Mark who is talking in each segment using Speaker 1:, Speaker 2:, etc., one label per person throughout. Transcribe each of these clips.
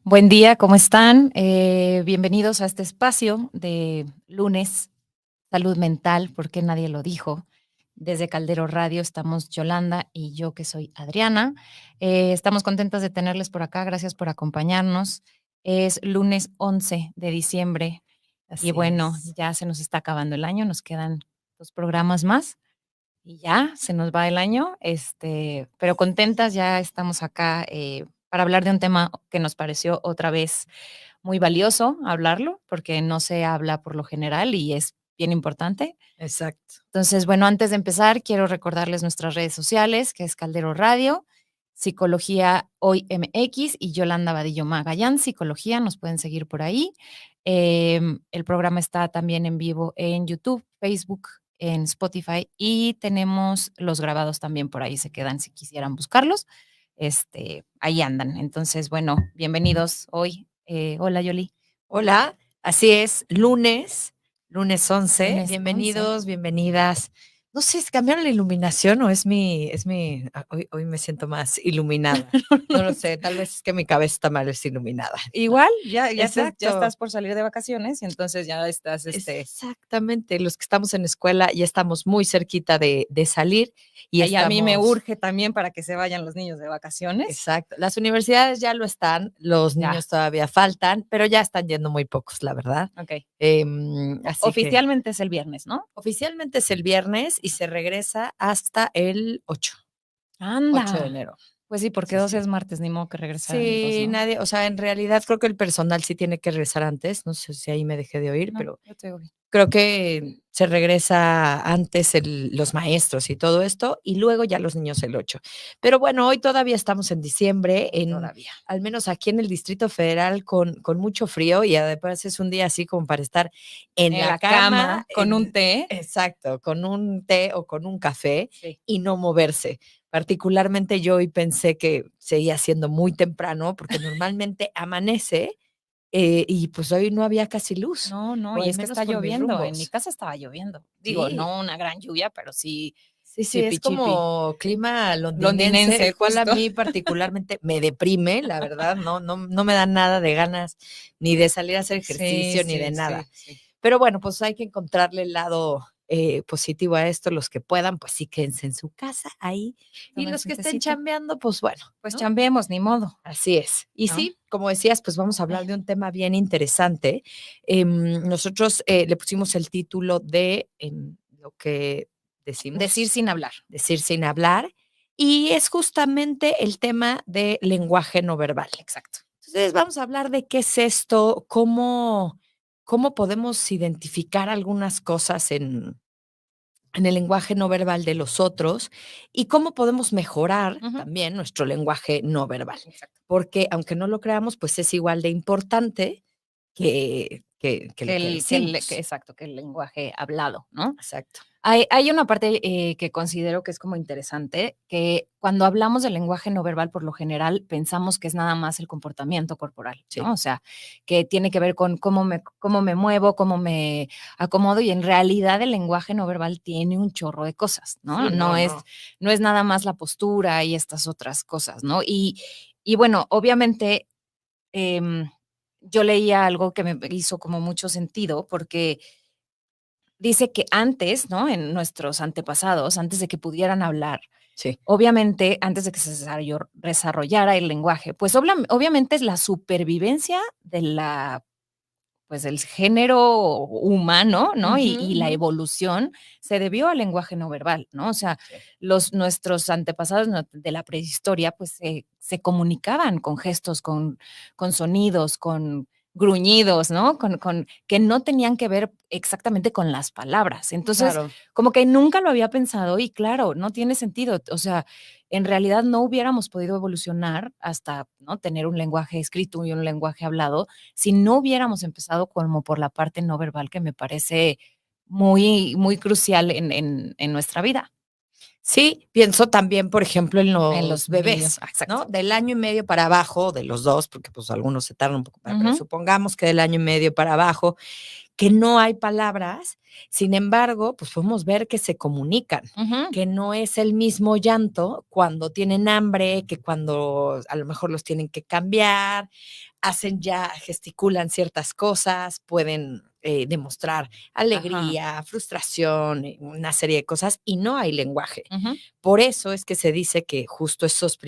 Speaker 1: Buen día, ¿cómo están? Bienvenidos a este espacio de lunes, salud mental, porque nadie lo dijo. Desde Caldero Radio estamos Yolanda y yo que soy Adriana. Estamos contentas de tenerles por acá, gracias por acompañarnos. Es lunes 11 de diciembre y
Speaker 2: Así
Speaker 1: bueno,
Speaker 2: es.
Speaker 1: ya se nos está acabando el año, nos quedan 2 programas más y ya se nos va el año, pero contentas, ya estamos acá para hablar de un tema que nos pareció otra vez muy valioso hablarlo, porque no se habla por lo general y es bien importante.
Speaker 2: Exacto.
Speaker 1: Entonces, bueno, antes de empezar, quiero recordarles nuestras redes sociales, que es Caldero Radio, Psicología Hoy MX y Yolanda Vadillo Magallán, Psicología, nos pueden seguir por ahí. El programa está también en vivo en YouTube, Facebook, en Spotify y tenemos los grabados también por ahí, se quedan si quisieran buscarlos. Ahí andan. Entonces, bueno, bienvenidos hoy. Hola, Yoli.
Speaker 2: Hola, así es, lunes 11.
Speaker 1: Lunes 11.
Speaker 2: Bienvenidos, bienvenidas. No sé, ¿es cambiaron la iluminación o hoy me siento más iluminada? No lo sé, tal vez es que mi cabeza está mal iluminada.
Speaker 1: Igual, ya
Speaker 2: Exacto.
Speaker 1: estás por salir de vacaciones y entonces ya estás,
Speaker 2: Exactamente, los que estamos en escuela ya estamos muy cerquita de salir y
Speaker 1: a mí me
Speaker 2: estamos.
Speaker 1: urge también para que se vayan los niños de vacaciones.
Speaker 2: Exacto. Las universidades ya lo están, los
Speaker 1: Ya.
Speaker 2: niños todavía faltan, pero ya están yendo muy pocos, la verdad.
Speaker 1: Ok.
Speaker 2: Así
Speaker 1: Oficialmente es el viernes, ¿no?
Speaker 2: oficialmente es el viernes y se regresa hasta el 8
Speaker 1: Anda.
Speaker 2: de enero.
Speaker 1: Pues sí, porque
Speaker 2: Sí,
Speaker 1: 12
Speaker 2: sí.
Speaker 1: es martes, ni modo que regresar el 2,
Speaker 2: Sí,
Speaker 1: ¿no?
Speaker 2: nadie, o sea, en realidad creo que el personal sí tiene que regresar antes, no sé si ahí me dejé de oír,
Speaker 1: No,
Speaker 2: pero
Speaker 1: yo te oigo bien.
Speaker 2: creo que se regresa antes los maestros y todo esto, y luego ya los niños el 8. Pero bueno, hoy todavía estamos en diciembre,
Speaker 1: Todavía.
Speaker 2: al menos aquí en el Distrito Federal, con mucho frío, y además es un día así como para estar en la cama,
Speaker 1: con un té.
Speaker 2: exacto, con un té o con un café
Speaker 1: Sí.
Speaker 2: y no moverse. Particularmente yo hoy pensé que seguía siendo muy temprano, porque normalmente amanece y pues hoy no había casi luz.
Speaker 1: No,
Speaker 2: O
Speaker 1: y
Speaker 2: al
Speaker 1: es que
Speaker 2: menos
Speaker 1: está
Speaker 2: por mis
Speaker 1: lloviendo. En mi
Speaker 2: rumbos.
Speaker 1: casa estaba lloviendo. Digo,
Speaker 2: Sí,
Speaker 1: no una gran lluvia, pero sí,
Speaker 2: sí, es
Speaker 1: chipi chipi.
Speaker 2: como clima londinense,
Speaker 1: Londinense,
Speaker 2: el cual a
Speaker 1: justo.
Speaker 2: mí particularmente me deprime, la verdad, no me da nada de ganas ni de salir a hacer
Speaker 1: Sí,
Speaker 2: ejercicio ni de nada.
Speaker 1: sí.
Speaker 2: Pero bueno, pues hay que encontrarle el lado positivo a esto, los que puedan, pues sí quédense en su casa ahí, y los
Speaker 1: Tómense un
Speaker 2: que estén
Speaker 1: tecito.
Speaker 2: chambeando, pues bueno,
Speaker 1: Pues
Speaker 2: ¿no?
Speaker 1: chambeemos, ni modo.
Speaker 2: Así es. Y
Speaker 1: ¿No?
Speaker 2: sí, como decías, pues vamos a hablar de un tema bien interesante. Nosotros le pusimos el título de lo que decimos.
Speaker 1: Decir sin
Speaker 2: hablar. Y es justamente el tema de lenguaje no verbal.
Speaker 1: Exacto.
Speaker 2: Entonces vamos a hablar de qué es esto, cómo podemos identificar algunas cosas en el lenguaje no verbal de los otros y cómo podemos mejorar también nuestro lenguaje no verbal.
Speaker 1: Exacto.
Speaker 2: Porque aunque no lo creamos, pues es igual de importante que lo que decimos.
Speaker 1: Exacto, que el lenguaje hablado, ¿no?
Speaker 2: Exacto.
Speaker 1: Hay una parte que considero que es como interesante, que cuando hablamos del lenguaje no verbal, por lo general pensamos que es nada más el comportamiento corporal,
Speaker 2: Sí.
Speaker 1: ¿no? O sea, que tiene que ver con cómo me muevo, cómo me acomodo, y en realidad el lenguaje no verbal tiene un chorro de cosas, ¿no?
Speaker 2: Sí,
Speaker 1: no es nada más la postura y estas otras cosas, ¿no? Y bueno, obviamente yo leía algo que me hizo como mucho sentido, porque dice que antes, ¿no? En nuestros antepasados, antes de que pudieran hablar,
Speaker 2: Sí.
Speaker 1: obviamente, antes de que se desarrollara el lenguaje, pues obviamente es la supervivencia de pues del género humano, ¿no? Y la evolución se debió al lenguaje no verbal, ¿no? O sea,
Speaker 2: Sí.
Speaker 1: nuestros antepasados de la prehistoria, pues se comunicaban con gestos, con sonidos, con gruñidos, ¿no? Que no tenían que ver exactamente con las palabras. Entonces,
Speaker 2: Claro.
Speaker 1: como que nunca lo había pensado y claro, no tiene sentido. O sea, en realidad no hubiéramos podido evolucionar hasta, ¿no? Tener un lenguaje escrito y un lenguaje hablado si no hubiéramos empezado como por la parte no verbal, que me parece muy, muy crucial en nuestra vida.
Speaker 2: Sí, pienso también, por ejemplo, en
Speaker 1: En
Speaker 2: los
Speaker 1: los niños,
Speaker 2: bebés,
Speaker 1: exacto.
Speaker 2: ¿no? Del año y medio para abajo, de los 2, porque pues algunos se tardan un poco, pero
Speaker 1: Ujú.
Speaker 2: supongamos que del año y medio para abajo, que no hay palabras, sin embargo, pues podemos ver que se comunican, que no es el mismo llanto cuando tienen hambre, que cuando a lo mejor los tienen que cambiar, gesticulan ciertas cosas, pueden demostrar alegría, frustración, una serie de cosas, y no hay lenguaje. Por eso es que se dice que justo estos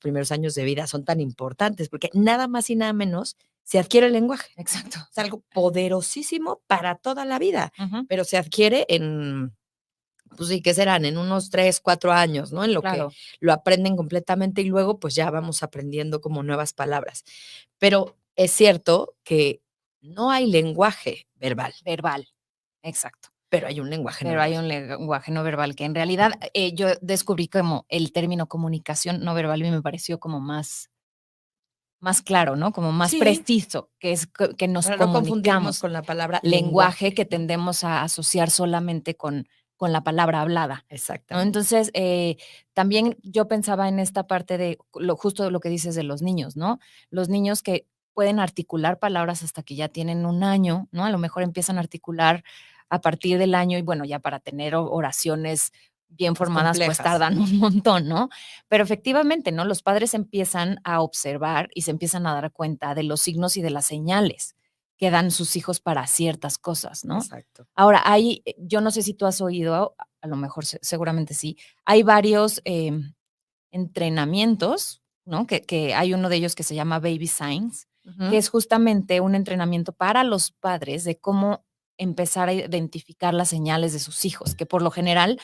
Speaker 2: primeros años de vida son tan importantes, porque nada más y nada menos se adquiere el lenguaje.
Speaker 1: Exacto.
Speaker 2: Es algo poderosísimo para toda la vida, pero se adquiere en, pues sí, ¿qué serán? En unos 3, 4 años, ¿no? En lo que lo aprenden completamente y luego pues ya vamos aprendiendo como nuevas palabras. Pero es cierto que no hay lenguaje verbal.
Speaker 1: Verbal, exacto.
Speaker 2: Pero hay un lenguaje no
Speaker 1: Pero
Speaker 2: verbal.
Speaker 1: hay un lenguaje no verbal que en realidad yo descubrí como el término comunicación no verbal y me pareció como más claro, ¿no? Como más preciso, que es que nos
Speaker 2: Para no confundirnos
Speaker 1: comunicamos.
Speaker 2: con la palabra
Speaker 1: Lenguaje que
Speaker 2: ¿no?
Speaker 1: tendemos a asociar solamente con la palabra hablada, ¿no?
Speaker 2: Exactamente.
Speaker 1: Entonces, también yo pensaba en esta parte de justo lo que dices de los niños, ¿no? Los niños que pueden articular palabras hasta que ya tienen 1 año, ¿no? A lo mejor empiezan a articular a partir del año y bueno, ya para tener oraciones bien
Speaker 2: Más
Speaker 1: formadas, pues
Speaker 2: complejas.
Speaker 1: tardan un montón, ¿no? Pero efectivamente, ¿no? Los padres empiezan a observar y se empiezan a dar cuenta de los signos y de las señales que dan sus hijos para ciertas cosas, ¿no?
Speaker 2: Exacto.
Speaker 1: Ahora, yo no sé si tú has oído, a lo mejor seguramente sí, hay varios entrenamientos, ¿no? Que hay uno de ellos que se llama Baby Signs, que es justamente un entrenamiento para los padres de cómo empezar a identificar las señales de sus hijos, que por lo general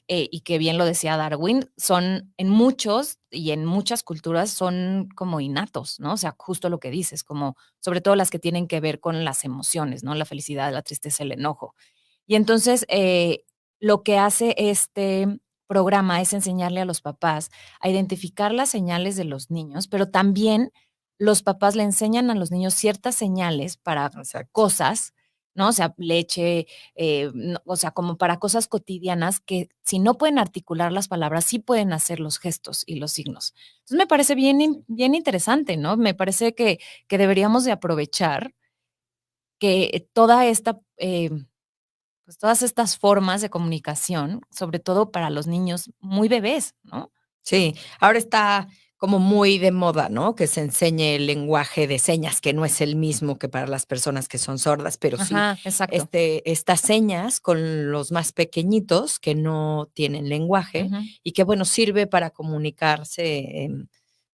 Speaker 1: y que bien lo decía Darwin, son en muchos y en muchas culturas son como innatos, ¿no? O sea, justo lo que dices, como sobre todo las que tienen que ver con las emociones, ¿no? La felicidad, la tristeza, el enojo. Y entonces, lo que hace este programa es enseñarle a los papás a identificar las señales de los niños, pero también los papás le enseñan a los niños ciertas señales para cosas, ¿no? O sea, leche, o sea, como para cosas cotidianas que si no pueden articular las palabras, sí pueden hacer los gestos y los signos. Entonces me parece bien interesante, ¿no? Me parece que deberíamos de aprovechar que toda esta, pues todas estas formas de comunicación, sobre todo para los niños muy bebés, ¿no?
Speaker 2: Sí, ahora está como muy de moda, ¿no? Que se enseñe el lenguaje de señas, que no es el mismo que para las personas que son sordas, pero sí,
Speaker 1: Ajá, exacto.
Speaker 2: estas señas con los más pequeñitos que no tienen lenguaje y que, bueno, sirve para comunicarse,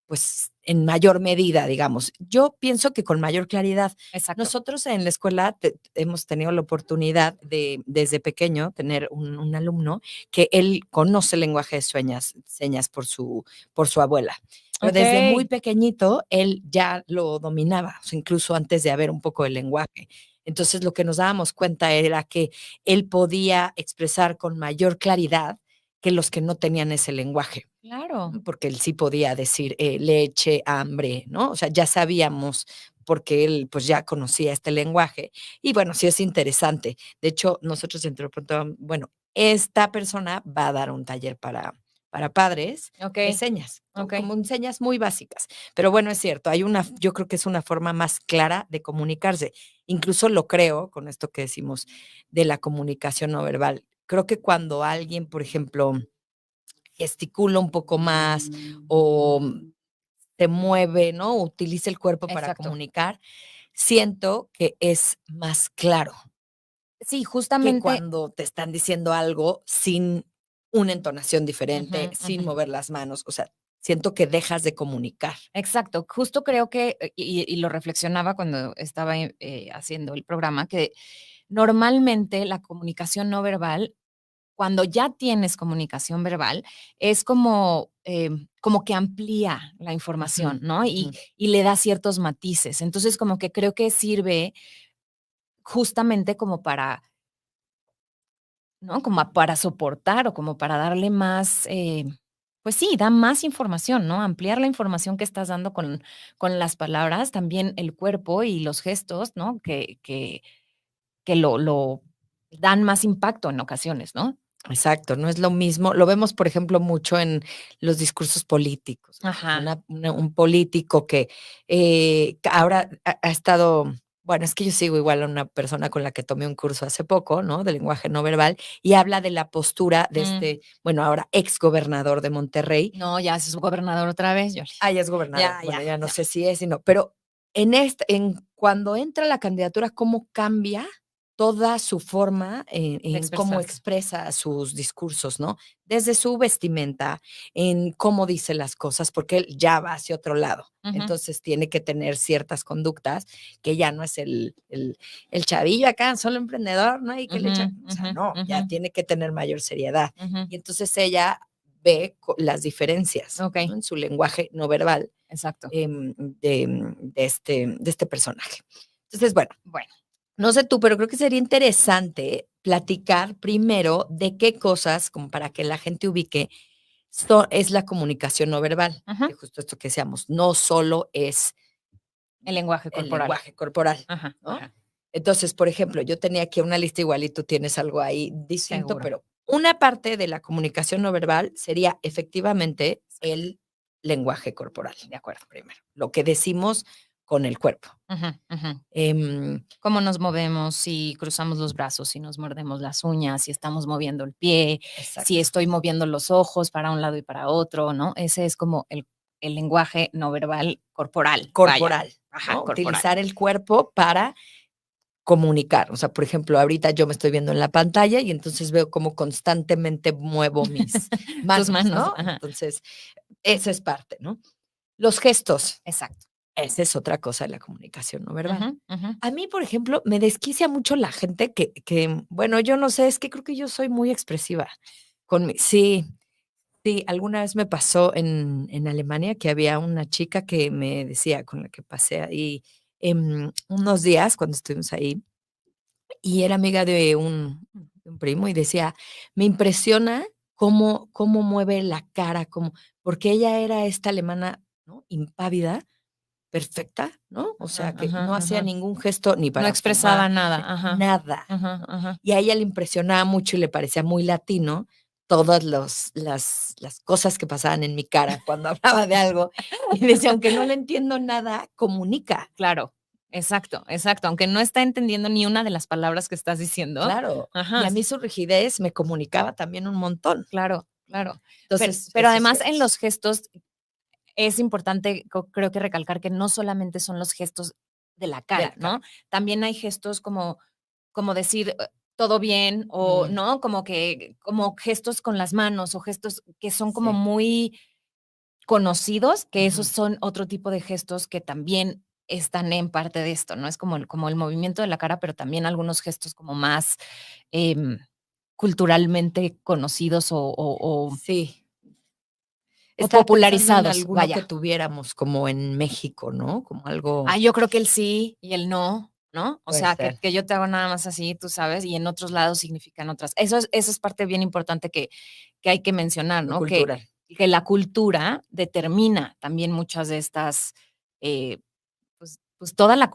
Speaker 2: pues, en mayor medida, digamos. Yo pienso que con mayor claridad.
Speaker 1: Exacto.
Speaker 2: Nosotros en la escuela hemos tenido la oportunidad de, desde pequeño, tener un alumno que él conoce el lenguaje de señas por su abuela. Pero desde muy pequeñito él ya lo dominaba, o sea, incluso antes de haber un poco de lenguaje. Entonces, lo que nos dábamos cuenta era que él podía expresar con mayor claridad que los que no tenían ese lenguaje.
Speaker 1: Claro.
Speaker 2: Porque él sí podía decir leche, hambre, ¿no? O sea, ya sabíamos porque él pues ya conocía este lenguaje. Y bueno, sí es interesante. De hecho, nosotros entre de pronto, bueno, esta persona va a dar un taller para padres de señas, ¿no? Como en señas muy básicas. Pero bueno, es cierto, yo creo que es una forma más clara de comunicarse. Incluso lo creo con esto que decimos de la comunicación no verbal. Creo que cuando alguien, por ejemplo, gesticula un poco más o se mueve, ¿no? Utiliza el cuerpo para comunicar, siento que es más claro.
Speaker 1: Sí,
Speaker 2: Que
Speaker 1: justamente.
Speaker 2: cuando te están diciendo algo sin una entonación diferente, sin mover las manos, o sea, siento que dejas de comunicar.
Speaker 1: Exacto, justo creo que, y lo reflexionaba cuando estaba haciendo el programa, que normalmente la comunicación no verbal, cuando ya tienes comunicación verbal, es como que amplía la información, ¿no? Y le da ciertos matices. Entonces, como que creo que sirve justamente como para, ¿no? Como para soportar o como para darle más, pues sí, da más información, ¿no? Ampliar la información que estás dando con las palabras, también el cuerpo y los gestos, ¿no? Que lo dan más impacto en ocasiones, ¿no?
Speaker 2: Exacto, no es lo mismo. Lo vemos, por ejemplo, mucho en los discursos políticos.
Speaker 1: Ajá.
Speaker 2: Un político que ahora ha estado Bueno, es que yo sigo igual a una persona con la que tomé un curso hace poco, ¿no? De lenguaje no verbal, y habla de la postura de bueno, ahora ex gobernador de Monterrey.
Speaker 1: No, ya es gobernador otra vez, Yoli.
Speaker 2: Ah, ya es gobernador.
Speaker 1: Ya,
Speaker 2: Bueno,
Speaker 1: ya,
Speaker 2: ya no
Speaker 1: ya.
Speaker 2: sé si es, sino, pero en cuando entra la candidatura, cómo cambia toda su forma
Speaker 1: De
Speaker 2: en cómo
Speaker 1: expresarse.
Speaker 2: expresa sus discursos, ¿no? Desde su vestimenta, en cómo dice las cosas, porque él ya va hacia otro lado. Entonces tiene que tener ciertas conductas que ya no es el chavillo acá, solo emprendedor, ¿no? Y que le echa, o sea, no, ya tiene que tener mayor seriedad. Y entonces ella ve las diferencias,
Speaker 1: Ok.
Speaker 2: ¿no? En su lenguaje no verbal
Speaker 1: Exacto.
Speaker 2: de este personaje. Entonces, bueno,
Speaker 1: Bueno,
Speaker 2: no sé tú, pero creo que sería interesante platicar primero de qué cosas, como para que la gente ubique, es la comunicación no verbal.
Speaker 1: ajá,
Speaker 2: Que justo esto que decíamos, no solo es
Speaker 1: el lenguaje
Speaker 2: el
Speaker 1: corporal.
Speaker 2: lenguaje corporal,
Speaker 1: Ajá,
Speaker 2: ¿no?
Speaker 1: ajá,
Speaker 2: Entonces, por ejemplo, yo tenía aquí una lista igual y tú tienes algo ahí distinto,
Speaker 1: seguro.
Speaker 2: pero una parte de la comunicación no verbal sería efectivamente el lenguaje corporal.
Speaker 1: De acuerdo.
Speaker 2: Primero, lo que decimos con el cuerpo.
Speaker 1: Ajá, ajá.
Speaker 2: Em,
Speaker 1: Cómo nos movemos, si cruzamos los brazos, si nos mordemos las uñas, si estamos moviendo el pie, si
Speaker 2: exacto.
Speaker 1: estoy moviendo los ojos para un lado y para otro, ¿no? Ese es como el lenguaje no verbal corporal. Vaya.
Speaker 2: Corporal,
Speaker 1: Ajá,
Speaker 2: ¿no?
Speaker 1: corporal.
Speaker 2: Utilizar el cuerpo para comunicar. O sea, por ejemplo, ahorita yo me estoy viendo en la pantalla y entonces veo cómo constantemente muevo mis
Speaker 1: Tus
Speaker 2: manos,
Speaker 1: manos.
Speaker 2: ¿no?
Speaker 1: Ajá.
Speaker 2: Entonces, esa es parte, ¿no? Los gestos,
Speaker 1: Exacto.
Speaker 2: esa es otra cosa de la comunicación no verbal.
Speaker 1: Ajá, ajá.
Speaker 2: A mí, por ejemplo, me desquicia mucho la gente bueno, yo no sé, es que creo que yo soy muy expresiva. Sí, sí, alguna vez me pasó en Alemania que había una chica que me decía, con la que pasé ahí unos días cuando estuvimos ahí, y era amiga de un primo y decía, me impresiona cómo mueve la cara, porque ella era esta alemana, ¿no? Impávida, perfecta, ¿no? O
Speaker 1: Ajá,
Speaker 2: sea, que
Speaker 1: ajá,
Speaker 2: no hacía
Speaker 1: ajá.
Speaker 2: ningún gesto ni
Speaker 1: No
Speaker 2: para
Speaker 1: expresaba
Speaker 2: fumar,
Speaker 1: nada. Ajá.
Speaker 2: nada,
Speaker 1: Ajá,
Speaker 2: ¿no?
Speaker 1: ajá.
Speaker 2: Y a ella le impresionaba mucho y le parecía muy latino todas las cosas que pasaban en mi cara cuando hablaba de algo. Y decía, aunque no le entiendo nada, comunica.
Speaker 1: Claro, exacto, exacto. Aunque no está entendiendo ni una de las palabras que estás diciendo.
Speaker 2: Claro. Y
Speaker 1: Ajá,
Speaker 2: a mí su rigidez me comunicaba también un montón.
Speaker 1: claro, claro.
Speaker 2: Entonces,
Speaker 1: Pero
Speaker 2: esos
Speaker 1: además en
Speaker 2: gestos.
Speaker 1: los gestos es importante, creo que recalcar que no solamente son los gestos de la
Speaker 2: De
Speaker 1: cara,
Speaker 2: la cara.
Speaker 1: ¿no? También hay gestos como decir todo bien o,
Speaker 2: Mm,
Speaker 1: ¿no? Como gestos con las manos o gestos que son como
Speaker 2: sí.
Speaker 1: muy conocidos, que esos
Speaker 2: Ujú.
Speaker 1: son otro tipo de gestos que también están en parte de esto, ¿no? Es como el movimiento de la cara, pero también algunos gestos como más em, culturalmente conocidos
Speaker 2: Sí.
Speaker 1: o
Speaker 2: Estaba pensando en
Speaker 1: popularizados,
Speaker 2: alguno que
Speaker 1: vaya.
Speaker 2: tuviéramos como en México, ¿no? Como algo
Speaker 1: Yo creo que el sí y el no, ¿no? O
Speaker 2: puede
Speaker 1: sea, que,
Speaker 2: ser
Speaker 1: que yo te hago nada más así, tú sabes, y en otros lados significan otras. Eso es parte bien importante que hay que mencionar,
Speaker 2: lo
Speaker 1: ¿no? Que,
Speaker 2: cultural.
Speaker 1: que la cultura determina también muchas de estas, eh, pues todo la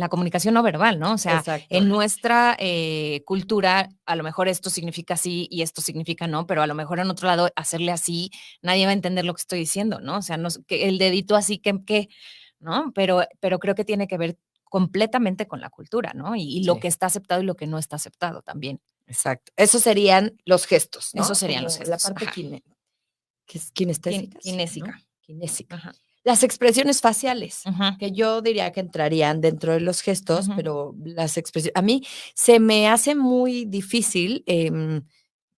Speaker 1: comunicación no verbal, ¿no? O sea,
Speaker 2: Exacto.
Speaker 1: en nuestra cultura, a lo mejor esto significa sí y esto significa no, pero a lo mejor en otro lado hacerle así, nadie va a entender lo que estoy diciendo, ¿no? O sea, no, que el dedito así que, ¿no? Pero creo que tiene que ver completamente con la cultura, ¿no? Y lo
Speaker 2: Sí,
Speaker 1: que está aceptado y lo que no está aceptado también.
Speaker 2: exacto. Esos serían los gestos,
Speaker 1: Esos
Speaker 2: ¿no?
Speaker 1: serían los
Speaker 2: Como la
Speaker 1: gestos.
Speaker 2: parte
Speaker 1: Ajá.
Speaker 2: que es kinestésica, sí, ¿no?
Speaker 1: Kinésica.
Speaker 2: Kinésica.
Speaker 1: Ajá.
Speaker 2: Las expresiones faciales,
Speaker 1: Ajá.
Speaker 2: que yo diría que entrarían dentro de los gestos,
Speaker 1: Ajá.
Speaker 2: pero las expresiones, a mí se me hace muy difícil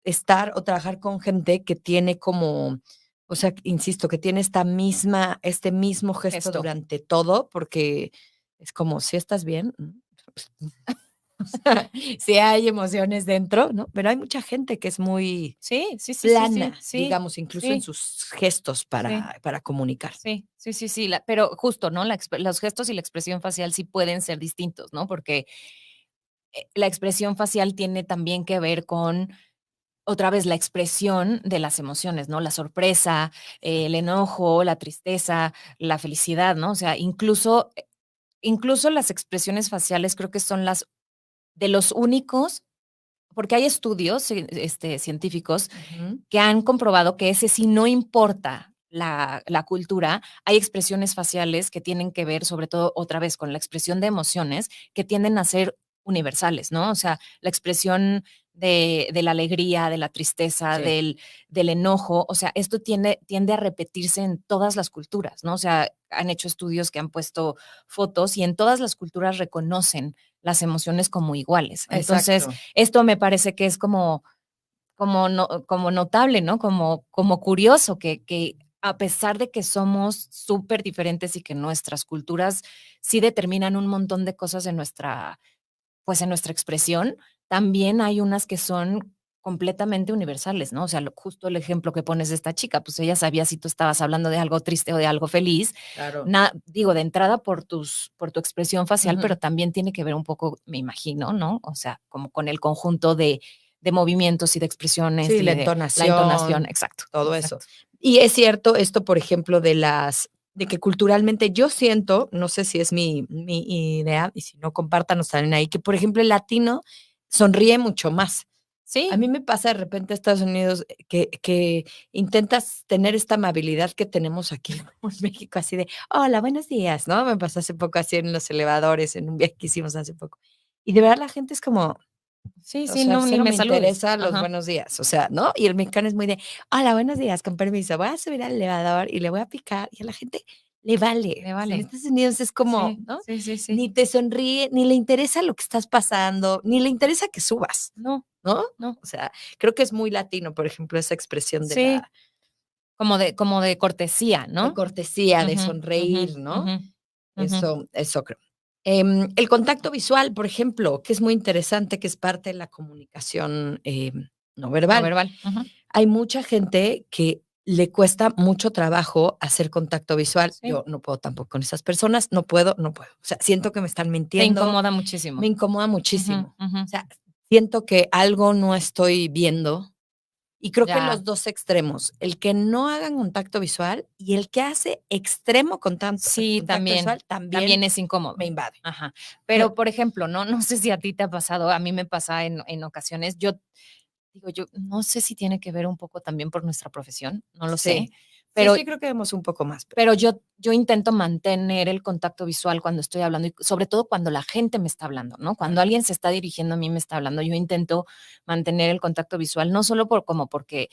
Speaker 2: estar o trabajar con gente que tiene como, o sea, insisto, que tiene este mismo gesto
Speaker 1: Gesto.
Speaker 2: durante todo, porque es como, si estás bien, si hay emociones dentro, ¿no? Pero hay mucha gente que es muy
Speaker 1: Sí, sí, sí, sí, sí,
Speaker 2: plana,
Speaker 1: sí,
Speaker 2: digamos, incluso en
Speaker 1: sí,
Speaker 2: sus gestos
Speaker 1: sí.
Speaker 2: para comunicar.
Speaker 1: Sí, sí, sí, sí, pero justo, ¿no? Los gestos y la expresión facial sí pueden ser distintos, ¿no? Porque la expresión facial tiene también que ver con, otra vez, la expresión de las emociones, ¿no? La sorpresa, el
Speaker 2: Exacto.
Speaker 1: enojo, la tristeza, la felicidad, ¿no? O sea, incluso las expresiones faciales creo que son las de los únicos, porque hay estudios científicos
Speaker 2: Ujú.
Speaker 1: que han comprobado que ese sí no importa la cultura, hay expresiones faciales que tienen que ver, sobre todo, otra vez, con la expresión de emociones que tienden a ser universales, ¿no? O sea, la expresión de la alegría, de la tristeza,
Speaker 2: Sí.
Speaker 1: del enojo, o sea, esto tiende a repetirse en todas las culturas, ¿no? O sea, han hecho estudios que han puesto fotos y en todas las culturas reconocen las emociones como iguales. Entonces,
Speaker 2: Exacto.
Speaker 1: esto me parece que es como notable, ¿no? Como curioso que a pesar de que somos súper diferentes y que nuestras culturas sí determinan un montón de cosas pues en nuestra expresión, también hay unas que son completamente universales, ¿no? O sea, justo el ejemplo que pones de esta chica, pues ella sabía si tú estabas hablando de algo triste o de algo feliz.
Speaker 2: Claro.
Speaker 1: Digo, de entrada por tu expresión facial, pero
Speaker 2: Ujú.
Speaker 1: también tiene que ver un poco, me imagino, ¿no? O sea, como con el conjunto de movimientos y de expresiones
Speaker 2: Sí,
Speaker 1: y
Speaker 2: la
Speaker 1: de la entonación.
Speaker 2: entonación,
Speaker 1: Exacto,
Speaker 2: todo eso.
Speaker 1: exacto.
Speaker 2: Y es cierto esto, por ejemplo, de que culturalmente yo siento, no sé si es mi idea, y si no, compártanos también ahí, que, por ejemplo, el latino sonríe mucho más. A
Speaker 1: Sí,
Speaker 2: mí me pasa de repente en Estados Unidos que intentas tener esta amabilidad que tenemos aquí como en México, así de: "Hola, buenos días", ¿no? Me pasó hace poco así en los elevadores, en un viaje que hicimos hace poco. Y de verdad la gente es como,
Speaker 1: sí,
Speaker 2: o
Speaker 1: sí,
Speaker 2: sea,
Speaker 1: no, ni
Speaker 2: cero
Speaker 1: me
Speaker 2: me
Speaker 1: saludes.
Speaker 2: interesa los
Speaker 1: Ajá,
Speaker 2: buenos días, o sea, ¿no? Y el mexicano es muy de: "Hola, buenos días, con permiso, voy a subir al elevador y le voy a picar", y a la gente le vale.
Speaker 1: le
Speaker 2: O sea, en
Speaker 1: vale.
Speaker 2: Estados Unidos es como,
Speaker 1: Sí,
Speaker 2: ¿no?
Speaker 1: sí, sí, sí.
Speaker 2: Ni te sonríe, ni le interesa lo que estás pasando, ni le interesa que subas,
Speaker 1: No,
Speaker 2: ¿no?
Speaker 1: no.
Speaker 2: O sea, creo que es muy latino, por ejemplo, esa expresión de
Speaker 1: Sí,
Speaker 2: la
Speaker 1: como de cortesía,
Speaker 2: de
Speaker 1: ¿no?
Speaker 2: cortesía, de
Speaker 1: Ujú, ujú,
Speaker 2: sonreír, ¿no?
Speaker 1: ujú, ujú.
Speaker 2: Eso creo. El contacto visual, por ejemplo, que es muy interesante, que es parte de la comunicación, no
Speaker 1: No
Speaker 2: verbal.
Speaker 1: verbal. Ujú.
Speaker 2: Hay mucha gente que le cuesta mucho trabajo hacer contacto visual.
Speaker 1: Sí,
Speaker 2: Yo no puedo tampoco con esas personas, no puedo, no puedo. O sea, siento que me están
Speaker 1: te
Speaker 2: mintiendo,
Speaker 1: incomoda
Speaker 2: me
Speaker 1: muchísimo.
Speaker 2: incomoda
Speaker 1: Ujú,
Speaker 2: muchísimo. O
Speaker 1: ujú.
Speaker 2: sea, siento que algo no estoy viendo y creo que
Speaker 1: Ya.
Speaker 2: los 2 extremos, el que no hagan contacto visual y el que hace extremo
Speaker 1: Sí,
Speaker 2: contacto visual también
Speaker 1: también es
Speaker 2: me
Speaker 1: incómodo.
Speaker 2: invade.
Speaker 1: Ajá.
Speaker 2: Pero
Speaker 1: Pero, por ejemplo, no sé si a ti te ha pasado, a mí me pasa en ocasiones, yo no sé si tiene que ver un poco también por nuestra profesión, no lo sé,
Speaker 2: sí, sí,
Speaker 1: pero
Speaker 2: sí, creo que vemos un poco más, pero
Speaker 1: Pero yo intento mantener el contacto visual cuando estoy hablando y sobre todo cuando la gente me está hablando, ¿no? Cuando
Speaker 2: claro.
Speaker 1: alguien se está dirigiendo a mí, me está hablando, yo intento mantener el contacto visual, no solo porque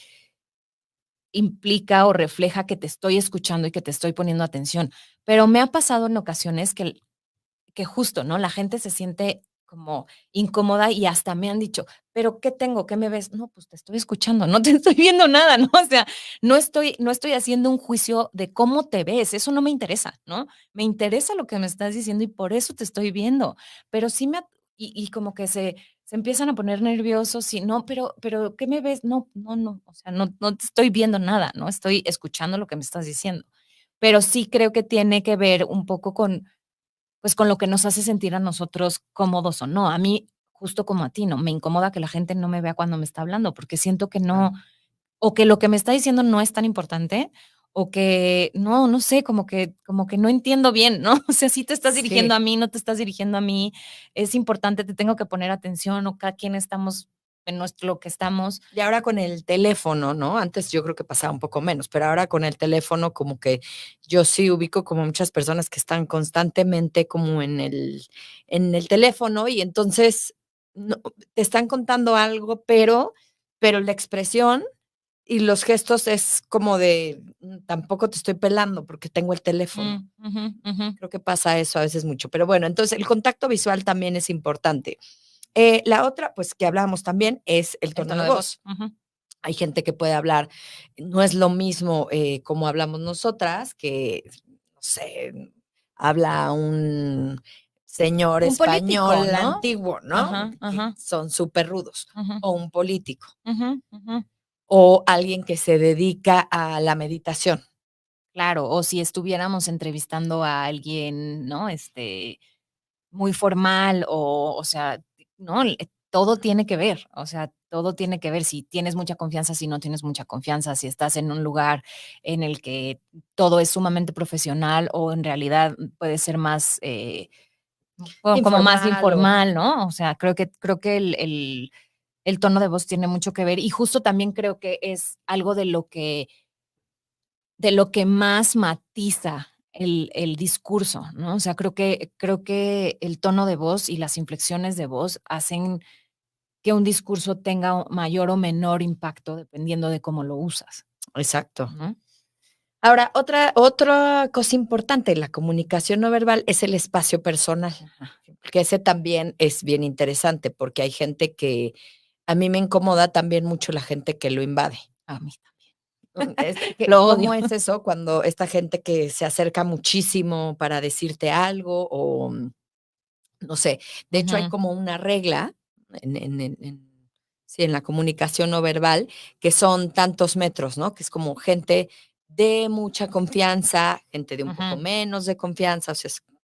Speaker 1: implica o refleja que te estoy escuchando y que te estoy poniendo atención, pero me ha pasado en ocasiones que justo, ¿no? La gente se siente como incómoda y hasta me han dicho, pero ¿qué tengo? ¿Qué me ves? No, pues te estoy escuchando, no te estoy viendo nada, ¿no? O sea, no estoy haciendo un juicio de cómo te ves, eso no me interesa, ¿no? Me interesa lo que me estás diciendo y por eso te estoy viendo, pero sí y como que se empiezan a poner nerviosos y no, pero ¿qué me ves? No, no, no, o sea, no te estoy viendo nada, ¿no? Estoy escuchando lo que me estás diciendo. Pero sí creo que tiene que ver un poco pues, con lo que nos hace sentir a nosotros cómodos o no. A mí, justo como a ti, ¿no? Me incomoda que la gente no me vea cuando me está hablando, porque siento que no,
Speaker 2: Claro.
Speaker 1: o que lo que me está diciendo no es tan importante, o que no sé, como que no entiendo bien, ¿no? O sea, si te estás dirigiendo
Speaker 2: Sí.
Speaker 1: a mí, no te estás dirigiendo a mí, es importante, te tengo que poner atención, o cada quien estamos en nuestro lo que estamos.
Speaker 2: Y ahora con el teléfono, ¿no? Antes yo creo que pasaba un poco menos, pero ahora con el teléfono como que yo sí ubico como muchas personas que están constantemente como en el teléfono y entonces no te están contando algo, pero la expresión y los gestos es como de, tampoco te estoy pelando porque tengo el teléfono.
Speaker 1: Ujú, ujú.
Speaker 2: Creo que pasa eso a veces mucho, pero bueno, entonces el contacto visual también es importante. La otra, pues, que hablábamos también es el
Speaker 1: El
Speaker 2: tono
Speaker 1: tono
Speaker 2: de
Speaker 1: de voz.
Speaker 2: voz.
Speaker 1: Ujú.
Speaker 2: Hay gente que puede hablar, no es lo mismo, como hablamos nosotras, que, no sé, habla un señor
Speaker 1: Un político,
Speaker 2: español
Speaker 1: ¿no?
Speaker 2: antiguo, ¿no?
Speaker 1: Ajá,
Speaker 2: Que
Speaker 1: ajá.
Speaker 2: son superrudos,
Speaker 1: Ujú,
Speaker 2: o un político,
Speaker 1: ujú, ujú.
Speaker 2: o alguien que se dedica a la meditación.
Speaker 1: Claro, o si estuviéramos entrevistando a alguien, ¿no? Muy formal o sea, ¿no? Todo tiene que ver, o sea, todo tiene que ver si tienes mucha confianza, si no tienes mucha confianza, si estás en un lugar en el que todo es sumamente profesional o en realidad puede ser más, como más
Speaker 2: Informal o
Speaker 1: informal, ¿no? O sea, creo que el tono de voz tiene mucho que ver y justo también creo que es algo de lo que más matiza el discurso, ¿no? O sea, creo que el tono de voz y las inflexiones de voz hacen que un discurso tenga mayor o menor impacto dependiendo de cómo lo usas,
Speaker 2: Exacto.
Speaker 1: ¿no?
Speaker 2: Ahora, otra cosa importante en la comunicación no verbal es el espacio personal,
Speaker 1: Ajá.
Speaker 2: que ese también es bien interesante, porque hay gente que a mí me incomoda también mucho la gente que lo invade.
Speaker 1: A mí
Speaker 2: ¿Qué
Speaker 1: lo
Speaker 2: cómo
Speaker 1: odio.
Speaker 2: es eso cuando esta gente que se acerca muchísimo para decirte algo o, no sé? De hecho, hay
Speaker 1: Ujú,
Speaker 2: como una regla en sí, en la comunicación no verbal, que son tantos metros, ¿no? Que es como gente de mucha confianza, gente de un poco
Speaker 1: ujú.
Speaker 2: menos de confianza, o sea, es como,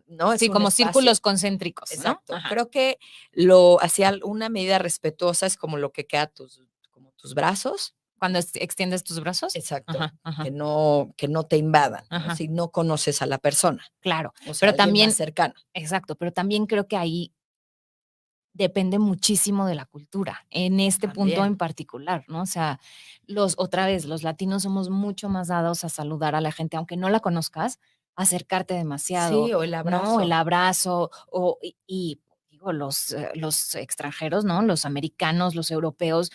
Speaker 2: ¿no? Es
Speaker 1: Sí,
Speaker 2: un
Speaker 1: como
Speaker 2: espacio.
Speaker 1: círculos concéntricos, ¿no?
Speaker 2: Exacto.
Speaker 1: Ajá.
Speaker 2: Creo que lo hacia una medida respetuosa es como lo que queda como tus brazos.
Speaker 1: Cuando extiendes tus brazos.
Speaker 2: Exacto,
Speaker 1: Ajá, ajá,
Speaker 2: que no te invadan, ¿no?
Speaker 1: ajá,
Speaker 2: Si no conoces a la persona,
Speaker 1: claro.
Speaker 2: o sea,
Speaker 1: Pero
Speaker 2: alguien más
Speaker 1: también,
Speaker 2: cercano.
Speaker 1: exacto, pero también creo que ahí depende muchísimo de la cultura, en este punto en
Speaker 2: También.
Speaker 1: particular, ¿no? O sea, otra vez, los latinos somos mucho más dados a saludar a la gente, aunque no la conozcas, acercarte demasiado,
Speaker 2: Sí, o el
Speaker 1: ¿no? El
Speaker 2: abrazo.
Speaker 1: abrazo, digo, los extranjeros, ¿no? Los americanos, los europeos,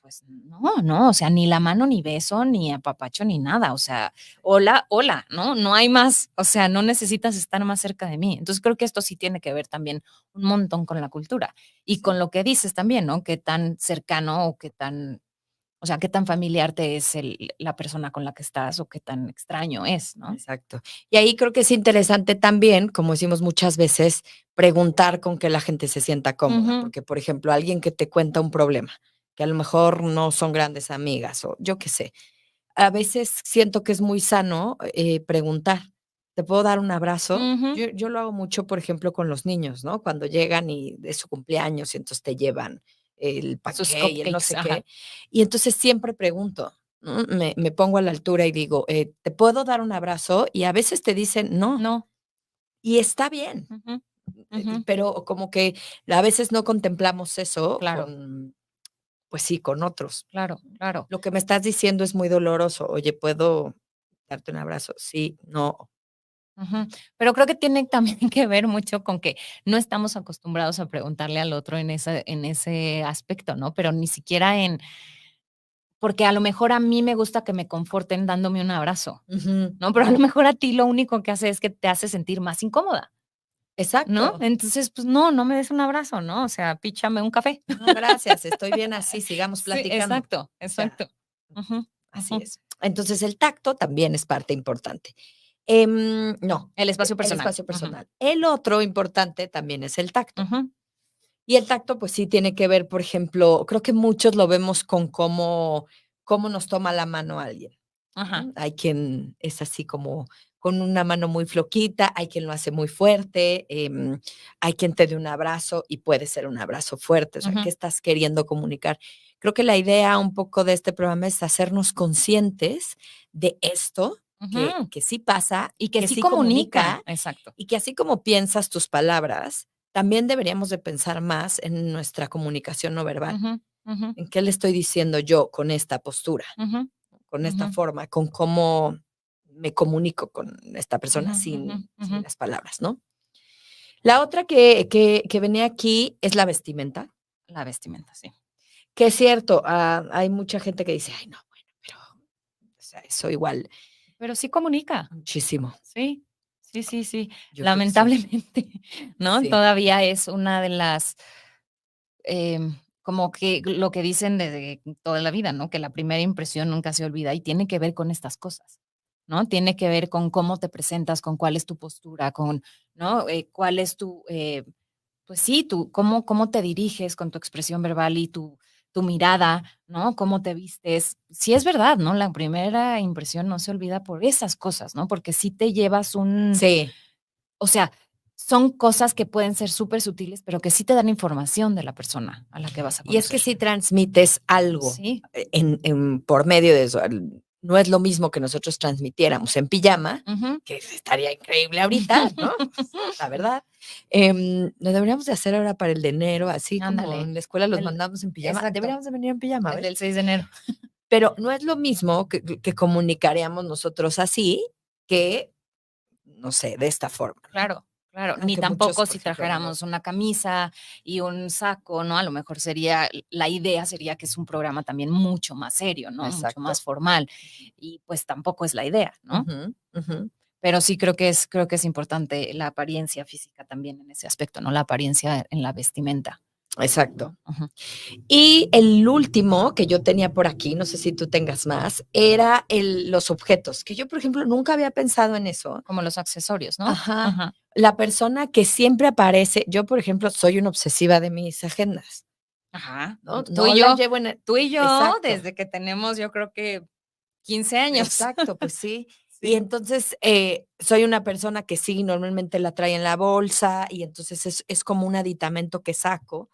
Speaker 1: pues no, o sea, ni la mano, ni beso, ni apapacho, ni nada, o sea, hola, hola, ¿no? No hay más, o sea, no necesitas estar más cerca de mí. Entonces creo que esto sí tiene que ver también un montón con la cultura y con
Speaker 2: Sí,
Speaker 1: lo que dices también, ¿no? Qué tan cercano o qué tan, o sea, qué tan familiar te es la persona con la que estás o qué tan extraño es, ¿no?
Speaker 2: exacto. Y ahí creo que es interesante también, como decimos muchas veces, preguntar con que la gente se sienta cómoda,
Speaker 1: Ujú,
Speaker 2: porque, por ejemplo, alguien que te cuenta un problema, que a lo mejor no son grandes amigas o yo qué sé, a veces siento que es muy sano, preguntar, ¿te puedo dar un abrazo?
Speaker 1: ujú.
Speaker 2: Yo lo hago mucho, por ejemplo, con los niños, ¿no? Cuando llegan y es su cumpleaños y entonces te llevan el
Speaker 1: Sus
Speaker 2: paqué y el no
Speaker 1: cupcakes,
Speaker 2: sé
Speaker 1: ajá.
Speaker 2: qué, y entonces siempre pregunto, ¿no? Me pongo a la altura y digo, ¿te puedo dar un abrazo? Y a veces te dicen no,
Speaker 1: No.
Speaker 2: y está bien,
Speaker 1: Ujú, ujú.
Speaker 2: pero como que a veces no contemplamos eso
Speaker 1: Claro,
Speaker 2: con, pues sí, con otros.
Speaker 1: claro, claro.
Speaker 2: Lo que me estás diciendo es muy doloroso. Oye, ¿puedo darte un abrazo? Sí, no.
Speaker 1: Ujú. Pero creo que tiene también que ver mucho con que no estamos acostumbrados a preguntarle al otro en ese aspecto, ¿no? Pero ni siquiera porque a lo mejor a mí me gusta que me conforten dándome un abrazo,
Speaker 2: Ujú,
Speaker 1: ¿no? Pero a
Speaker 2: ujú.
Speaker 1: lo mejor a ti lo único que hace es que te hace sentir más incómoda, ¿no?
Speaker 2: Exacto.
Speaker 1: Entonces, pues no me des un abrazo, ¿no? O sea, píchame un café.
Speaker 2: No, gracias, estoy bien así, sigamos
Speaker 1: Sí,
Speaker 2: platicando.
Speaker 1: exacto,
Speaker 2: O sea,
Speaker 1: exacto. Ujú,
Speaker 2: así
Speaker 1: ujú.
Speaker 2: es. Entonces, el tacto también es parte importante. No,
Speaker 1: El espacio
Speaker 2: el
Speaker 1: personal.
Speaker 2: espacio
Speaker 1: Ujú,
Speaker 2: personal. El otro importante también es el tacto.
Speaker 1: ujú.
Speaker 2: Y el tacto, pues sí tiene que ver, por ejemplo, creo que muchos lo vemos con cómo nos toma la mano alguien,
Speaker 1: Ajá.
Speaker 2: ¿no? Hay quien es así como con una mano muy floquita, hay quien lo hace muy fuerte, hay quien te dé un abrazo y puede ser un abrazo fuerte, o sea, ¿qué
Speaker 1: Ujú,
Speaker 2: estás queriendo comunicar? Creo que la idea un poco de este programa es hacernos conscientes de esto,
Speaker 1: ujú.
Speaker 2: que sí pasa,
Speaker 1: Y que
Speaker 2: que
Speaker 1: sí
Speaker 2: sí
Speaker 1: comunica.
Speaker 2: comunica
Speaker 1: Exacto.
Speaker 2: y que así como piensas tus palabras, también deberíamos de pensar más en nuestra comunicación no verbal.
Speaker 1: Ujú, ujú,
Speaker 2: ¿En qué le estoy diciendo yo con esta postura,
Speaker 1: ujú,
Speaker 2: con
Speaker 1: ujú.
Speaker 2: esta forma, con cómo me comunico con esta persona
Speaker 1: Ujú, ujú, ujú.
Speaker 2: sin las palabras, ¿no? La otra que venía aquí es la vestimenta,
Speaker 1: La vestimenta, sí.
Speaker 2: que es cierto, hay mucha gente que dice: "Ay, no, bueno, pero, o sea, eso igual
Speaker 1: Pero sí comunica.
Speaker 2: muchísimo".
Speaker 1: Sí, sí, sí, sí.
Speaker 2: Yo creo que sí.
Speaker 1: Lamentablemente, ¿no?
Speaker 2: Sí.
Speaker 1: Todavía es una de las, como que lo que dicen desde toda la vida, ¿no? Que la primera impresión nunca se olvida y tiene que ver con estas cosas, ¿no? Tiene que ver con cómo te presentas, con cuál es tu postura, con, ¿no? Cuál es pues sí, cómo te diriges con tu expresión verbal y tu mirada, ¿no? Cómo te vistes. Sí es verdad, ¿no? La primera impresión no se olvida por esas cosas, ¿no? Porque sí te llevas
Speaker 2: Sí.
Speaker 1: o sea, son cosas que pueden ser súper sutiles, pero que sí te dan información de la persona a la que vas a
Speaker 2: Y es que
Speaker 1: conocer.
Speaker 2: si transmites algo
Speaker 1: Sí.
Speaker 2: por medio de eso. No es lo mismo que nosotros transmitiéramos en pijama,
Speaker 1: Ujú.
Speaker 2: que estaría increíble ahorita, ¿no? La verdad. Lo deberíamos de hacer ahora para el de enero, así como
Speaker 1: Ándale.
Speaker 2: en la escuela los
Speaker 1: El
Speaker 2: mandamos en pijama.
Speaker 1: exacto,
Speaker 2: Deberíamos de venir en pijama,
Speaker 1: el
Speaker 2: ¿ves?
Speaker 1: del 6 de enero.
Speaker 2: Pero no es lo mismo que comunicaríamos nosotros así que, no sé, de esta forma, ¿no?
Speaker 1: Claro, claro. Ni
Speaker 2: Aunque muchos,
Speaker 1: tampoco
Speaker 2: por
Speaker 1: si
Speaker 2: ejemplo, no
Speaker 1: trajéramos una camisa y un saco, ¿no? A lo mejor sería, la idea sería que es un programa también mucho más serio, ¿no? Mucho
Speaker 2: exacto.
Speaker 1: más formal. Y pues tampoco es la idea, ¿no?
Speaker 2: Ujú, ujú.
Speaker 1: Pero sí creo que es importante la apariencia física también en ese aspecto, ¿no? La apariencia en la vestimenta.
Speaker 2: Exacto.
Speaker 1: Ujú.
Speaker 2: Y el último que yo tenía por aquí, no sé si tú tengas más, era los objetos, que yo, por ejemplo, nunca había pensado en eso.
Speaker 1: Como los accesorios, ¿no?
Speaker 2: Ajá.
Speaker 1: Ajá.
Speaker 2: La persona que siempre aparece, yo, por ejemplo, soy una obsesiva de mis agendas,
Speaker 1: Ajá.
Speaker 2: ¿no? No las llevo en el.
Speaker 1: Tú y yo,
Speaker 2: Exacto.
Speaker 1: desde que tenemos, yo creo que 15 años.
Speaker 2: Exacto, pues sí. Y
Speaker 1: Sí.
Speaker 2: entonces soy una persona que sí, normalmente la trae en la bolsa y entonces es como un aditamento que saco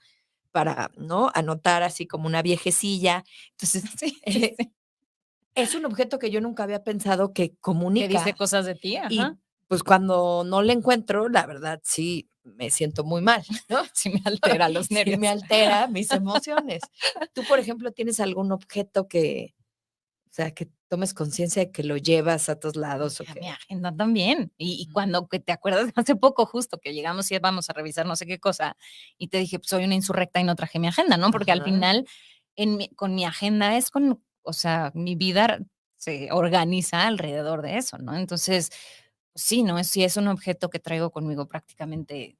Speaker 2: para, ¿no? Anotar así como una viejecilla. Entonces,
Speaker 1: Sí, sí,
Speaker 2: eh,
Speaker 1: sí.
Speaker 2: es un objeto que yo nunca había pensado que
Speaker 1: Que dice
Speaker 2: comunica
Speaker 1: cosas de ti,
Speaker 2: y
Speaker 1: ajá.
Speaker 2: pues cuando no le encuentro, la verdad sí me siento muy mal, ¿no?
Speaker 1: Sí me altera los
Speaker 2: Sí me
Speaker 1: nervios.
Speaker 2: altera mis emociones. Tú, por ejemplo, ¿tienes algún objeto que, o sea, que tomes conciencia de que lo llevas a todos lados o
Speaker 1: Mi
Speaker 2: que?
Speaker 1: agenda también. Y
Speaker 2: Ujú.
Speaker 1: cuando que te acuerdas hace poco justo que llegamos y vamos a revisar no sé qué cosa, y te dije: "Pues soy una insurrecta y no traje mi agenda", ¿no? Porque al
Speaker 2: Ajá.
Speaker 1: final con mi agenda es con o sea, mi vida se organiza alrededor de eso, ¿no? Entonces, pues sí, ¿no? Sí es un objeto que traigo conmigo prácticamente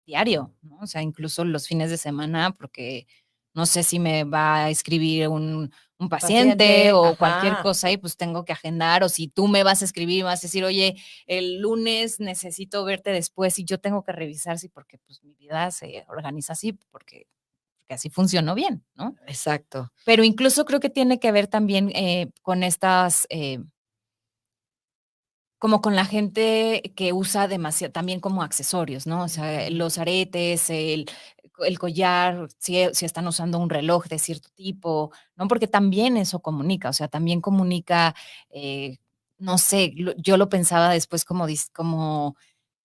Speaker 1: diario, ¿no? O sea, incluso los fines de semana, porque no sé si me va a escribir un paciente
Speaker 2: Paciente,
Speaker 1: o cualquier
Speaker 2: ajá.
Speaker 1: cosa y pues tengo que agendar, o si tú me vas a escribir y vas a decir, oye, el lunes necesito verte después y yo tengo que revisar si porque pues mi vida se organiza así, porque así funcionó bien, ¿no?
Speaker 2: Exacto.
Speaker 1: Pero incluso creo que tiene que ver también con estas como con la gente que usa demasiado, también como accesorios, ¿no? O sea,
Speaker 2: Ujú.
Speaker 1: los aretes, el collar, si están usando un reloj de cierto tipo, ¿no? Porque también eso comunica, o sea, también comunica, eh, no sé, yo lo pensaba después como, como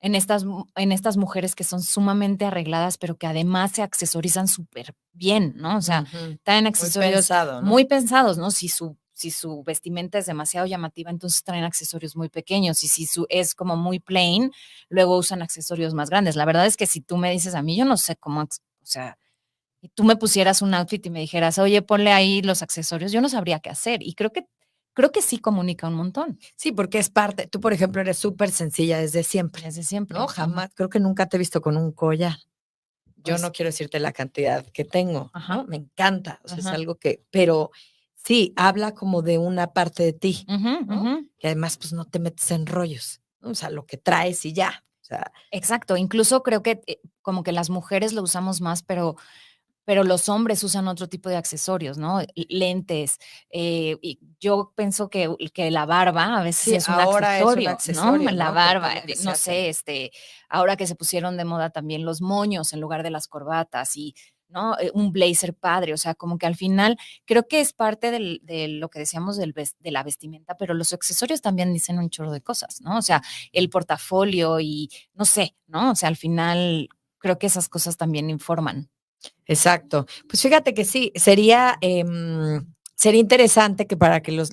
Speaker 1: en estas mujeres que son sumamente arregladas, pero que además se accesorizan súper bien, ¿no? O sea,
Speaker 2: Ujú.
Speaker 1: traen
Speaker 2: Muy
Speaker 1: accesorios
Speaker 2: pensado, ¿no?
Speaker 1: muy pensados, ¿no? Si su vestimenta es demasiado llamativa, entonces traen accesorios muy pequeños. Y si es como muy plain, luego usan accesorios más grandes. La verdad es que si tú me dices a mí, yo no sé cómo, o sea, y tú me pusieras un outfit y me dijeras, oye, ponle ahí los accesorios, yo no sabría qué hacer. Y creo que sí comunica un montón.
Speaker 2: Sí, porque es parte. Tú, por ejemplo, eres súper sencilla desde siempre,
Speaker 1: Desde
Speaker 2: ¿no?
Speaker 1: siempre. Ujú.
Speaker 2: Jamás, creo que nunca te he visto con un collar. Yo
Speaker 1: Pues,
Speaker 2: no quiero decirte la cantidad que tengo, ¿no?
Speaker 1: ajá,
Speaker 2: Me encanta, o sea, es
Speaker 1: ajá.
Speaker 2: algo que, pero sí, habla como de una parte de ti,
Speaker 1: Ujú,
Speaker 2: ¿no?
Speaker 1: ujú.
Speaker 2: Que además, pues no te metes en rollos, ¿no? O sea, lo que traes y ya. O sea,
Speaker 1: Exacto. Incluso creo que como que las mujeres lo usamos más, pero los hombres usan otro tipo de accesorios, ¿no? Lentes. Y yo pienso que la barba a veces
Speaker 2: sí,
Speaker 1: es un
Speaker 2: ahora es un
Speaker 1: accesorio, ¿no?
Speaker 2: accesorio,
Speaker 1: La
Speaker 2: ¿no? Con todo
Speaker 1: barba,
Speaker 2: lo que se
Speaker 1: no
Speaker 2: hace.
Speaker 1: sé, ahora que se pusieron de moda también los moños en lugar de las corbatas y, ¿no? Un blazer padre, o sea, como que al final creo que es parte de lo que decíamos de la vestimenta, pero los accesorios también dicen un chorro de cosas, ¿no? O sea, el portafolio y no sé, ¿no? O sea, al final creo que esas cosas también informan.
Speaker 2: Exacto. Pues fíjate que sí, sería, sería interesante que para que los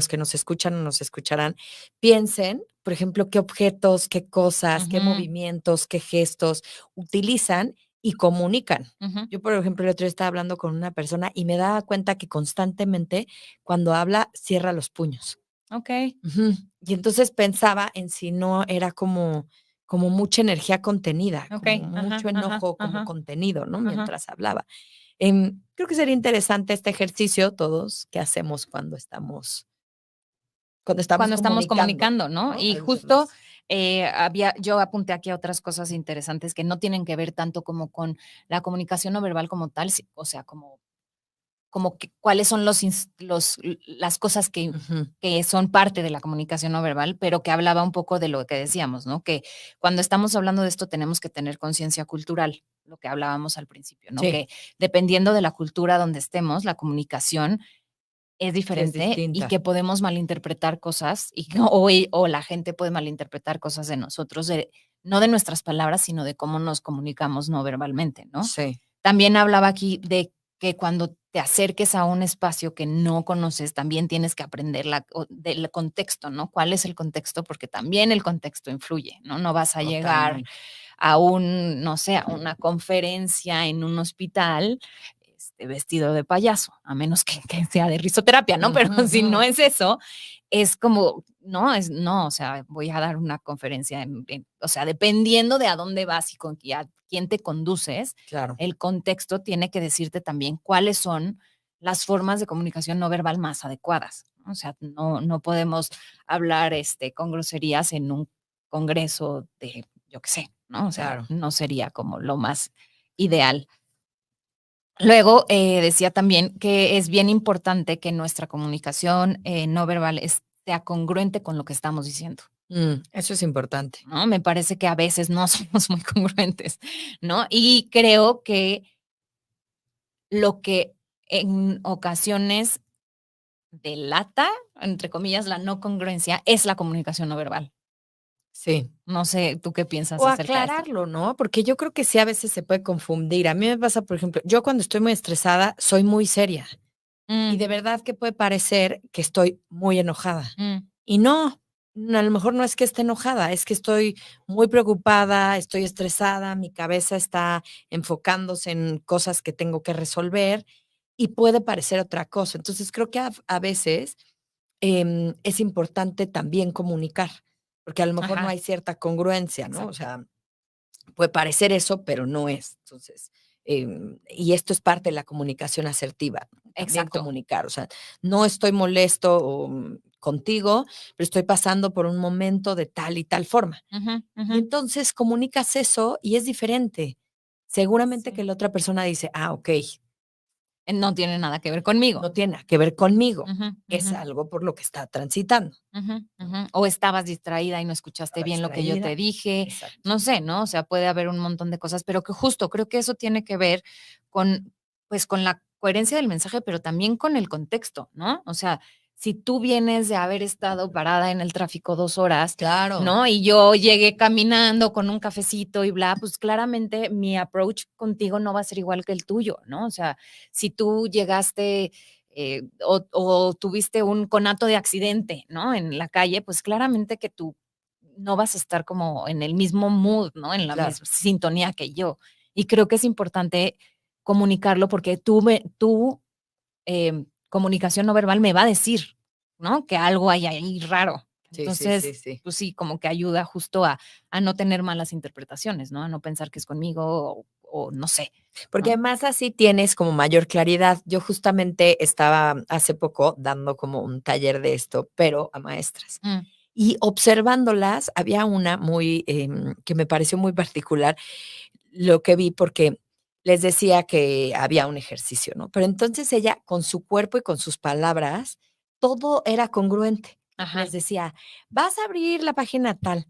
Speaker 2: que nos escuchan o nos escucharán piensen, por ejemplo, qué objetos, qué cosas, qué
Speaker 1: Ujú,
Speaker 2: movimientos, qué gestos utilizan y comunican.
Speaker 1: ujú.
Speaker 2: Yo, por ejemplo, el otro día estaba hablando con una persona y me daba cuenta que constantemente cuando habla cierra los puños.
Speaker 1: Okey,
Speaker 2: Ujú. Y entonces pensaba en si no era como mucha energía contenida, como
Speaker 1: okey. Ajá,
Speaker 2: mucho
Speaker 1: ajá,
Speaker 2: enojo como
Speaker 1: ajá,
Speaker 2: contenido, ¿no?
Speaker 1: ajá.
Speaker 2: Mientras hablaba. Creo que sería interesante este ejercicio todos que hacemos cuando estamos
Speaker 1: Cuando estamos
Speaker 2: comunicando,
Speaker 1: comunicando, ¿no?
Speaker 2: ¿no?
Speaker 1: Y
Speaker 2: A los
Speaker 1: justo,
Speaker 2: demás.
Speaker 1: yo apunté aquí otras cosas interesantes que no tienen que ver tanto como con la comunicación no verbal como tal, o sea, como que cuáles son las cosas
Speaker 2: Ujú.
Speaker 1: que son parte de la comunicación no verbal, pero que hablaba un poco de lo que decíamos, ¿no? Que cuando estamos hablando de esto tenemos que tener conciencia cultural, lo que hablábamos al principio, ¿no?
Speaker 2: Sí,
Speaker 1: Que dependiendo de la cultura donde estemos, la comunicación es
Speaker 2: sí es
Speaker 1: diferente y
Speaker 2: distinta.
Speaker 1: que podemos malinterpretar cosas o la gente puede malinterpretar cosas de nosotros, no de nuestras palabras, sino de cómo nos comunicamos no verbalmente, ¿no?
Speaker 2: Sí.
Speaker 1: También hablaba aquí de que cuando te acerques a un espacio que no conoces, también tienes que aprender del contexto, ¿no? ¿Cuál es el contexto? Porque también el contexto influye, ¿no? No vas a llegar
Speaker 2: Totalmente.
Speaker 1: a no sé, a una conferencia en un hospital vestido de payaso, a menos que sea de risoterapia, ¿no? Pero
Speaker 2: Ujú,
Speaker 1: si no
Speaker 2: ujú.
Speaker 1: es eso, es como, no, o sea, voy a dar una conferencia, o sea, dependiendo de a dónde vas y a quién te conduces,
Speaker 2: Claro.
Speaker 1: el contexto tiene que decirte también cuáles son las formas de comunicación no verbal más adecuadas. O sea, no podemos hablar con groserías en un congreso de, yo qué sé, ¿no? O sea,
Speaker 2: Claro.
Speaker 1: no sería como lo más ideal. Luego, decía también que es bien importante que nuestra comunicación no verbal sea congruente con lo que estamos diciendo,
Speaker 2: Eso es importante.
Speaker 1: ¿no? Me parece que a veces no somos muy congruentes, ¿no? Y creo que lo que en ocasiones delata, entre comillas, la no congruencia es la comunicación no verbal.
Speaker 2: Sí.
Speaker 1: No sé, ¿tú qué piensas
Speaker 2: O
Speaker 1: acerca de esto?
Speaker 2: aclararlo, ¿no? Porque yo creo que sí a veces se puede confundir. A mí me pasa, por ejemplo, yo cuando estoy muy estresada soy muy seria y
Speaker 1: Mm,
Speaker 2: de verdad que puede parecer que estoy muy enojada.
Speaker 1: mm,
Speaker 2: Y no, a lo mejor no es que esté enojada, es que estoy muy preocupada, estoy estresada, mi cabeza está enfocándose en cosas que tengo que resolver y puede parecer otra cosa. Entonces creo que a veces es importante también comunicar, porque a lo mejor no
Speaker 1: ajá,
Speaker 2: hay cierta congruencia, ¿no? O
Speaker 1: exacto,
Speaker 2: sea, puede parecer eso, pero no es. Entonces, y esto es parte de la comunicación asertiva, ¿no? También
Speaker 1: exacto.
Speaker 2: comunicar, o sea, no estoy molesto contigo, pero estoy pasando por un momento de tal y tal forma.
Speaker 1: Ujú, ujú.
Speaker 2: Y entonces comunicas eso y es diferente. Seguramente que
Speaker 1: Sí.
Speaker 2: la otra persona dice, ah, ok,
Speaker 1: No tiene nada que ver conmigo.
Speaker 2: no tiene nada que ver conmigo,
Speaker 1: Ujú,
Speaker 2: es
Speaker 1: ujú.
Speaker 2: algo por lo que está transitando,
Speaker 1: Ujú,
Speaker 2: ¿no?
Speaker 1: ujú. O estabas distraída y no escuchaste
Speaker 2: Estaba
Speaker 1: bien lo que yo te
Speaker 2: distraída.
Speaker 1: dije,
Speaker 2: Exacto.
Speaker 1: no sé, ¿no? O sea, puede haber un montón de cosas, pero que justo creo que eso tiene que ver con, pues, con la coherencia del mensaje, pero también con el contexto, ¿no? O sea, si tú vienes de haber estado parada en el tráfico 2 horas,
Speaker 2: Claro,
Speaker 1: ¿no? Y yo llegué caminando con un cafecito y bla, pues claramente mi approach contigo no va a ser igual que el tuyo, ¿no? O sea, si tú llegaste o tuviste un conato de accidente, ¿no? En la calle, pues claramente que tú no vas a estar como en el mismo mood, ¿no? En la
Speaker 2: claro.
Speaker 1: misma sintonía que yo. Y creo que es importante comunicarlo porque tu comunicación no verbal me va a decir, ¿no? Que algo hay ahí raro.
Speaker 2: Sí, sí, sí,
Speaker 1: Entonces,
Speaker 2: sí.
Speaker 1: pues sí, como que ayuda justo a no tener malas interpretaciones, ¿no? A no pensar que es conmigo o no sé,
Speaker 2: Porque
Speaker 1: ¿no?
Speaker 2: además así tienes como mayor claridad. Yo justamente estaba hace poco dando como un taller de esto, pero a maestras.
Speaker 1: Mm,
Speaker 2: Y observándolas, había una muy, que me pareció muy particular lo que vi, porque les decía que había un ejercicio, ¿no? Pero entonces ella, con su cuerpo y con sus palabras, todo era congruente. Les
Speaker 1: ajá,
Speaker 2: decía, vas a abrir la página tal.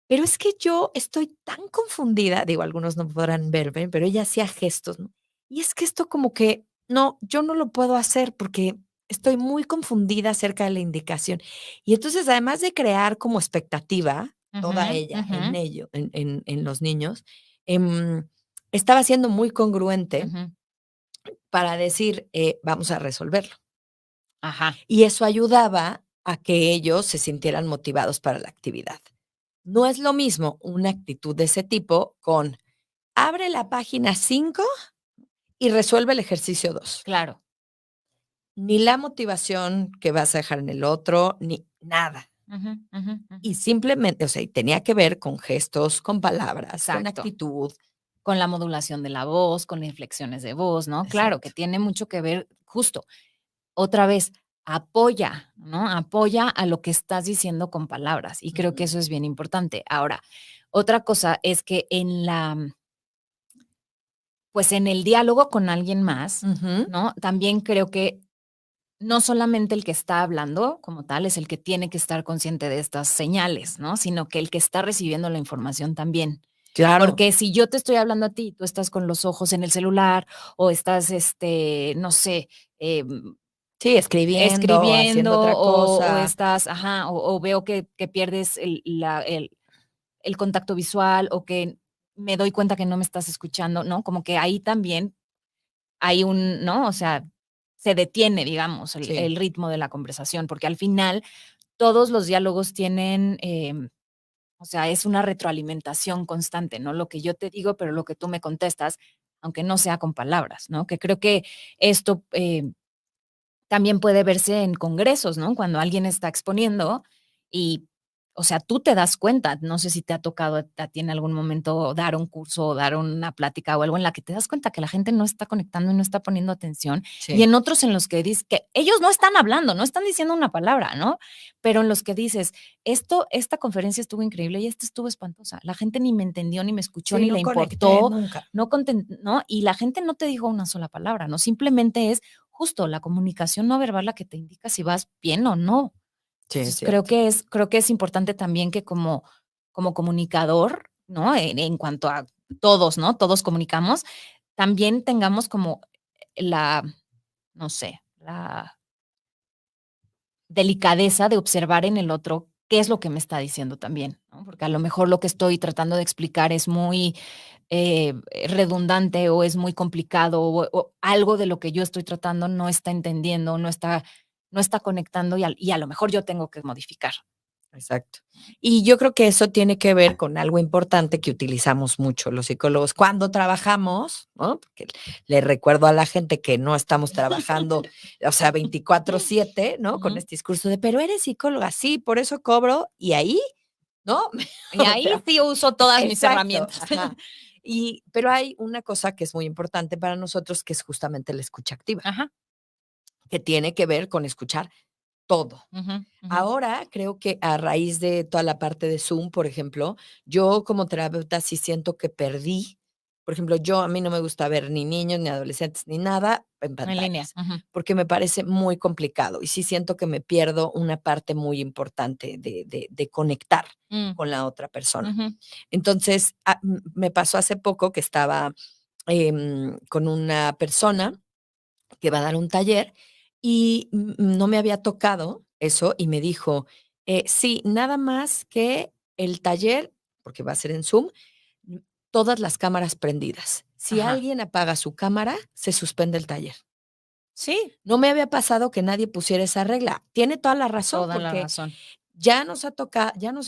Speaker 2: Pero es que yo estoy tan confundida, digo, algunos no podrán verme, pero ella hacía gestos, ¿no? Y es que esto como que, no, yo no lo puedo hacer porque estoy muy confundida acerca de la indicación. Y entonces, además de crear como expectativa, toda
Speaker 1: ujú,
Speaker 2: ella
Speaker 1: ujú,
Speaker 2: en ello, en los niños, em, estaba siendo muy congruente
Speaker 1: ujú.
Speaker 2: para decir, vamos a resolverlo.
Speaker 1: Ajá,
Speaker 2: Y eso ayudaba a que ellos se sintieran motivados para la actividad. No es lo mismo una actitud de ese tipo con abre la página 5 y resuelve el ejercicio 2.
Speaker 1: claro.
Speaker 2: Ni la motivación que vas a dejar en el otro, ni nada.
Speaker 1: Ujú, ujú, ujú.
Speaker 2: Y simplemente, o sea, y tenía que ver con gestos, con palabras, con
Speaker 1: Exacto.
Speaker 2: actitud.
Speaker 1: Con la modulación de la voz, con inflexiones de voz, ¿no? Claro, que
Speaker 2: Exacto.
Speaker 1: tiene mucho que ver, justo, otra vez, apoya, ¿no? Apoya a lo que estás diciendo con palabras, y creo que
Speaker 2: Ujú,
Speaker 1: eso es bien importante. Ahora, otra cosa es que pues, en el diálogo con alguien más,
Speaker 2: ujú.
Speaker 1: ¿no? También creo que no solamente el que está hablando como tal es el que tiene que estar consciente de estas señales, ¿no? Sino que el que está recibiendo la información también.
Speaker 2: Claro.
Speaker 1: Porque si yo te estoy hablando a ti, tú estás con los ojos en el celular o estás, no sé,
Speaker 2: Sí, escribiendo,
Speaker 1: escribiendo
Speaker 2: haciendo otra
Speaker 1: o
Speaker 2: cosa.
Speaker 1: estás, ajá, o veo que pierdes el contacto visual o que me doy cuenta que no me estás escuchando, ¿no? Como que ahí también hay ¿no? O sea, se detiene, digamos,
Speaker 2: Sí.
Speaker 1: el ritmo de la conversación, porque al final todos los diálogos tienen, o sea, es una retroalimentación constante, ¿no? Lo que yo te digo, pero lo que tú me contestas, aunque no sea con palabras, ¿no? Que creo que esto también puede verse en congresos, ¿no? Cuando alguien está exponiendo y, o sea, tú te das cuenta, no sé si te ha tocado a ti en algún momento dar un curso o dar una plática o algo en la que te das cuenta que la gente no está conectando y no está poniendo atención,
Speaker 2: Sí.
Speaker 1: y en otros en los que dices que ellos no están hablando, no están diciendo una palabra, ¿no? Pero en los que dices, esta conferencia estuvo increíble y esta estuvo espantosa. La gente ni me entendió, ni me escuchó,
Speaker 2: Sí,
Speaker 1: ni
Speaker 2: no
Speaker 1: le
Speaker 2: conecté
Speaker 1: importó,
Speaker 2: nunca.
Speaker 1: ¿no? Y la gente no te dijo una sola palabra, ¿no? Simplemente es justo la comunicación no verbal la que te indica si vas bien o no.
Speaker 2: Sí, es
Speaker 1: Entonces,
Speaker 2: cierto.
Speaker 1: creo que es importante también que como comunicador, ¿no? En cuanto a todos, ¿no? Todos comunicamos, también tengamos como la, no sé, la delicadeza de observar en el otro qué es lo que me está diciendo también, ¿no? Porque a lo mejor lo que estoy tratando de explicar es muy redundante o es muy complicado o algo de lo que yo estoy tratando no está entendiendo, no está conectando y a lo mejor yo tengo que modificar.
Speaker 2: Exacto. Y yo creo que eso tiene que ver con algo importante que utilizamos mucho los psicólogos cuando trabajamos, ¿no? Porque le recuerdo a la gente que no estamos trabajando, o sea, 24/7, ¿no? Con
Speaker 1: Ujú.
Speaker 2: este discurso de, pero eres psicóloga, sí, por eso cobro, y ahí, ¿no?
Speaker 1: Y
Speaker 2: O
Speaker 1: ahí
Speaker 2: sea,
Speaker 1: sí uso todas mis
Speaker 2: exacto,
Speaker 1: herramientas.
Speaker 2: ajá. Pero hay una cosa que es muy importante para nosotros, que es justamente la escucha activa,
Speaker 1: Ajá.
Speaker 2: que tiene que ver con escuchar todo.
Speaker 1: Ujú, ujú.
Speaker 2: Ahora creo que a raíz de toda la parte de Zoom, por ejemplo, yo como terapeuta sí siento que perdí. Por ejemplo, a mí no me gusta ver ni niños, ni adolescentes, ni nada en
Speaker 1: En línea.
Speaker 2: pantallas,
Speaker 1: Ujú.
Speaker 2: porque me parece muy complicado y sí siento que me pierdo una parte muy importante de conectar
Speaker 1: Mm,
Speaker 2: con la otra persona.
Speaker 1: ujú.
Speaker 2: Entonces, me pasó hace poco que estaba con una persona que va a dar un taller y no me había tocado eso y me dijo, sí, nada más que el taller, porque va a ser en Zoom, mm, todas las cámaras prendidas. Si
Speaker 1: Ajá.
Speaker 2: alguien apaga su cámara, se suspende el taller.
Speaker 1: Sí,
Speaker 2: No me había pasado que nadie pusiera esa regla. Tiene toda la razón,
Speaker 1: toda la
Speaker 2: porque
Speaker 1: razón.
Speaker 2: ya nos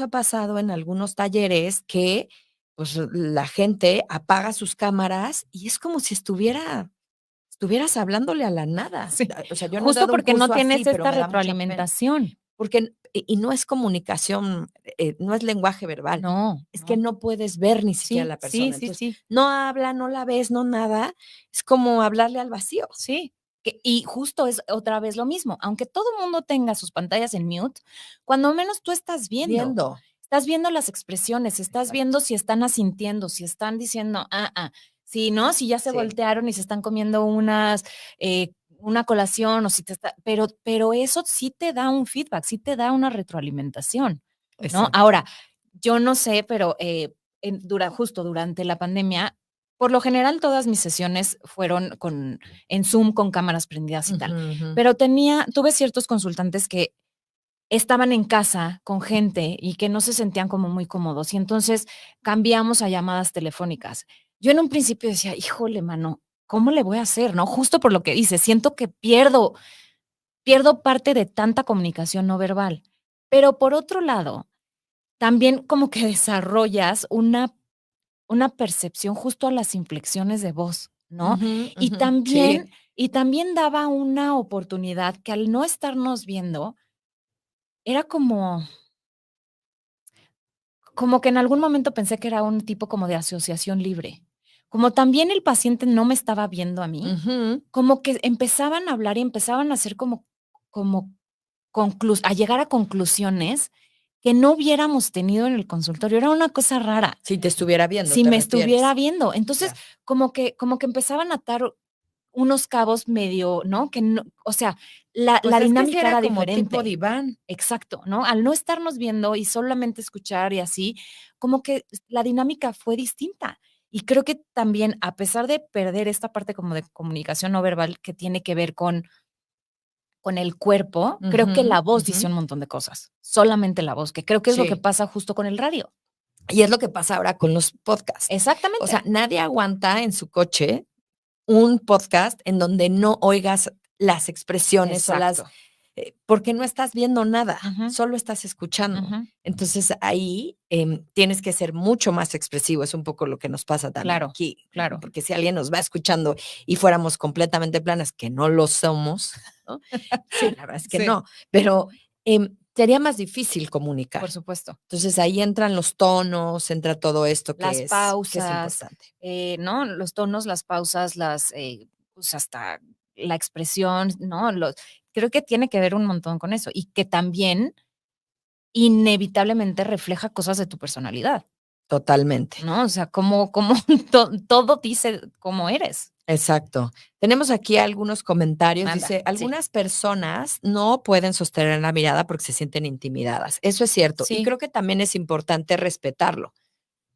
Speaker 2: ha pasado en algunos talleres que pues la gente apaga sus cámaras y es como si estuvieras hablándole a la nada.
Speaker 1: Sí.
Speaker 2: O sea, yo no he
Speaker 1: Justo
Speaker 2: dado un
Speaker 1: porque no
Speaker 2: curso así,
Speaker 1: tienes
Speaker 2: pero
Speaker 1: esta
Speaker 2: me da mucha pena,
Speaker 1: retroalimentación.
Speaker 2: porque y no es comunicación, no es lenguaje verbal,
Speaker 1: No,
Speaker 2: es que
Speaker 1: no.
Speaker 2: no puedes ver ni siquiera a
Speaker 1: Sí,
Speaker 2: la
Speaker 1: sí,
Speaker 2: persona.
Speaker 1: sí,
Speaker 2: Entonces,
Speaker 1: sí.
Speaker 2: no habla, no la ves, no nada, es como hablarle al vacío.
Speaker 1: Sí, y justo es otra vez lo mismo, aunque todo el mundo tenga sus pantallas en mute, cuando menos tú
Speaker 2: Viendo.
Speaker 1: estás viendo las expresiones, estás
Speaker 2: Exacto.
Speaker 1: viendo si están asintiendo, si están diciendo, si no, si ya se
Speaker 2: Sí,
Speaker 1: voltearon y se están comiendo una colación o si te está, pero eso sí te da un feedback, sí te da una retroalimentación, ¿no?
Speaker 2: exacto.
Speaker 1: Ahora, yo no sé, pero justo durante la pandemia, por lo general todas mis sesiones fueron en Zoom con cámaras prendidas y
Speaker 2: Ujú,
Speaker 1: tal.
Speaker 2: ujú.
Speaker 1: Pero tuve ciertos consultantes que estaban en casa con gente y que no se sentían como muy cómodos. Y entonces cambiamos a llamadas telefónicas. Yo en un principio decía, híjole, mano, ¿cómo le voy a hacer? ¿No? Justo por lo que dice, siento que pierdo parte de tanta comunicación no verbal. Pero por otro lado, también como que desarrollas una percepción justo a las inflexiones de voz, ¿no?
Speaker 2: Ujú,
Speaker 1: Y
Speaker 2: ujú. Sí,
Speaker 1: también daba una oportunidad que al no estarnos viendo, era como que en algún momento pensé que era un tipo como de asociación libre. Como también el paciente no me estaba viendo a mí,
Speaker 2: ujú.
Speaker 1: como que empezaban a hablar y empezaban a hacer como a llegar a conclusiones que no hubiéramos tenido en el consultorio. Era una cosa rara.
Speaker 2: Si te estuviera viendo,
Speaker 1: Si
Speaker 2: ¿te
Speaker 1: me estuviera
Speaker 2: refieres?
Speaker 1: viendo. Entonces,
Speaker 2: Ya.
Speaker 1: como que empezaban a atar unos cabos medio, ¿no? Que no, o sea, la
Speaker 2: Pues es que sí
Speaker 1: dinámica
Speaker 2: era
Speaker 1: era
Speaker 2: como tipo
Speaker 1: diferente.
Speaker 2: diván.
Speaker 1: Exacto, ¿no? Al no estarnos viendo y solamente escuchar y así, como que la dinámica fue distinta. Y creo que también, a pesar de perder esta parte como de comunicación no verbal que tiene que ver con el cuerpo, creo que
Speaker 2: Ujú,
Speaker 1: la voz
Speaker 2: ujú.
Speaker 1: dice un montón de cosas. Solamente la voz, que creo que es lo que
Speaker 2: Sí.
Speaker 1: pasa justo con el radio.
Speaker 2: Y es lo que pasa ahora con los podcasts. O sea,
Speaker 1: Exactamente.
Speaker 2: nadie aguanta en su coche un podcast en donde no oigas las expresiones o las
Speaker 1: Exacto.
Speaker 2: porque no estás viendo nada,
Speaker 1: Ujú,
Speaker 2: solo estás escuchando.
Speaker 1: ujú.
Speaker 2: Entonces ahí tienes que ser mucho más expresivo, es un poco lo que nos pasa también
Speaker 1: Claro,
Speaker 2: aquí, ¿no?
Speaker 1: claro.
Speaker 2: Porque si alguien nos va escuchando y fuéramos completamente planas, que no lo somos, ¿no? Sí, la verdad es que
Speaker 1: Sí,
Speaker 2: no, pero sería más difícil comunicar.
Speaker 1: por supuesto.
Speaker 2: Entonces ahí entran los tonos, entra todo esto
Speaker 1: Las
Speaker 2: que es
Speaker 1: pausas,
Speaker 2: importante.
Speaker 1: ¿no? Los tonos, las pausas, pues hasta la expresión, ¿no? Creo que tiene que ver un montón con eso y que también inevitablemente refleja cosas de tu personalidad,
Speaker 2: Totalmente.
Speaker 1: ¿no? O sea, como todo dice cómo eres.
Speaker 2: Exacto. Tenemos aquí algunos comentarios.
Speaker 1: Manda,
Speaker 2: Dice,
Speaker 1: sí.
Speaker 2: algunas personas no pueden sostener la mirada porque se sienten intimidadas. Eso es cierto. Y
Speaker 1: Sí,
Speaker 2: creo que también es importante respetarlo.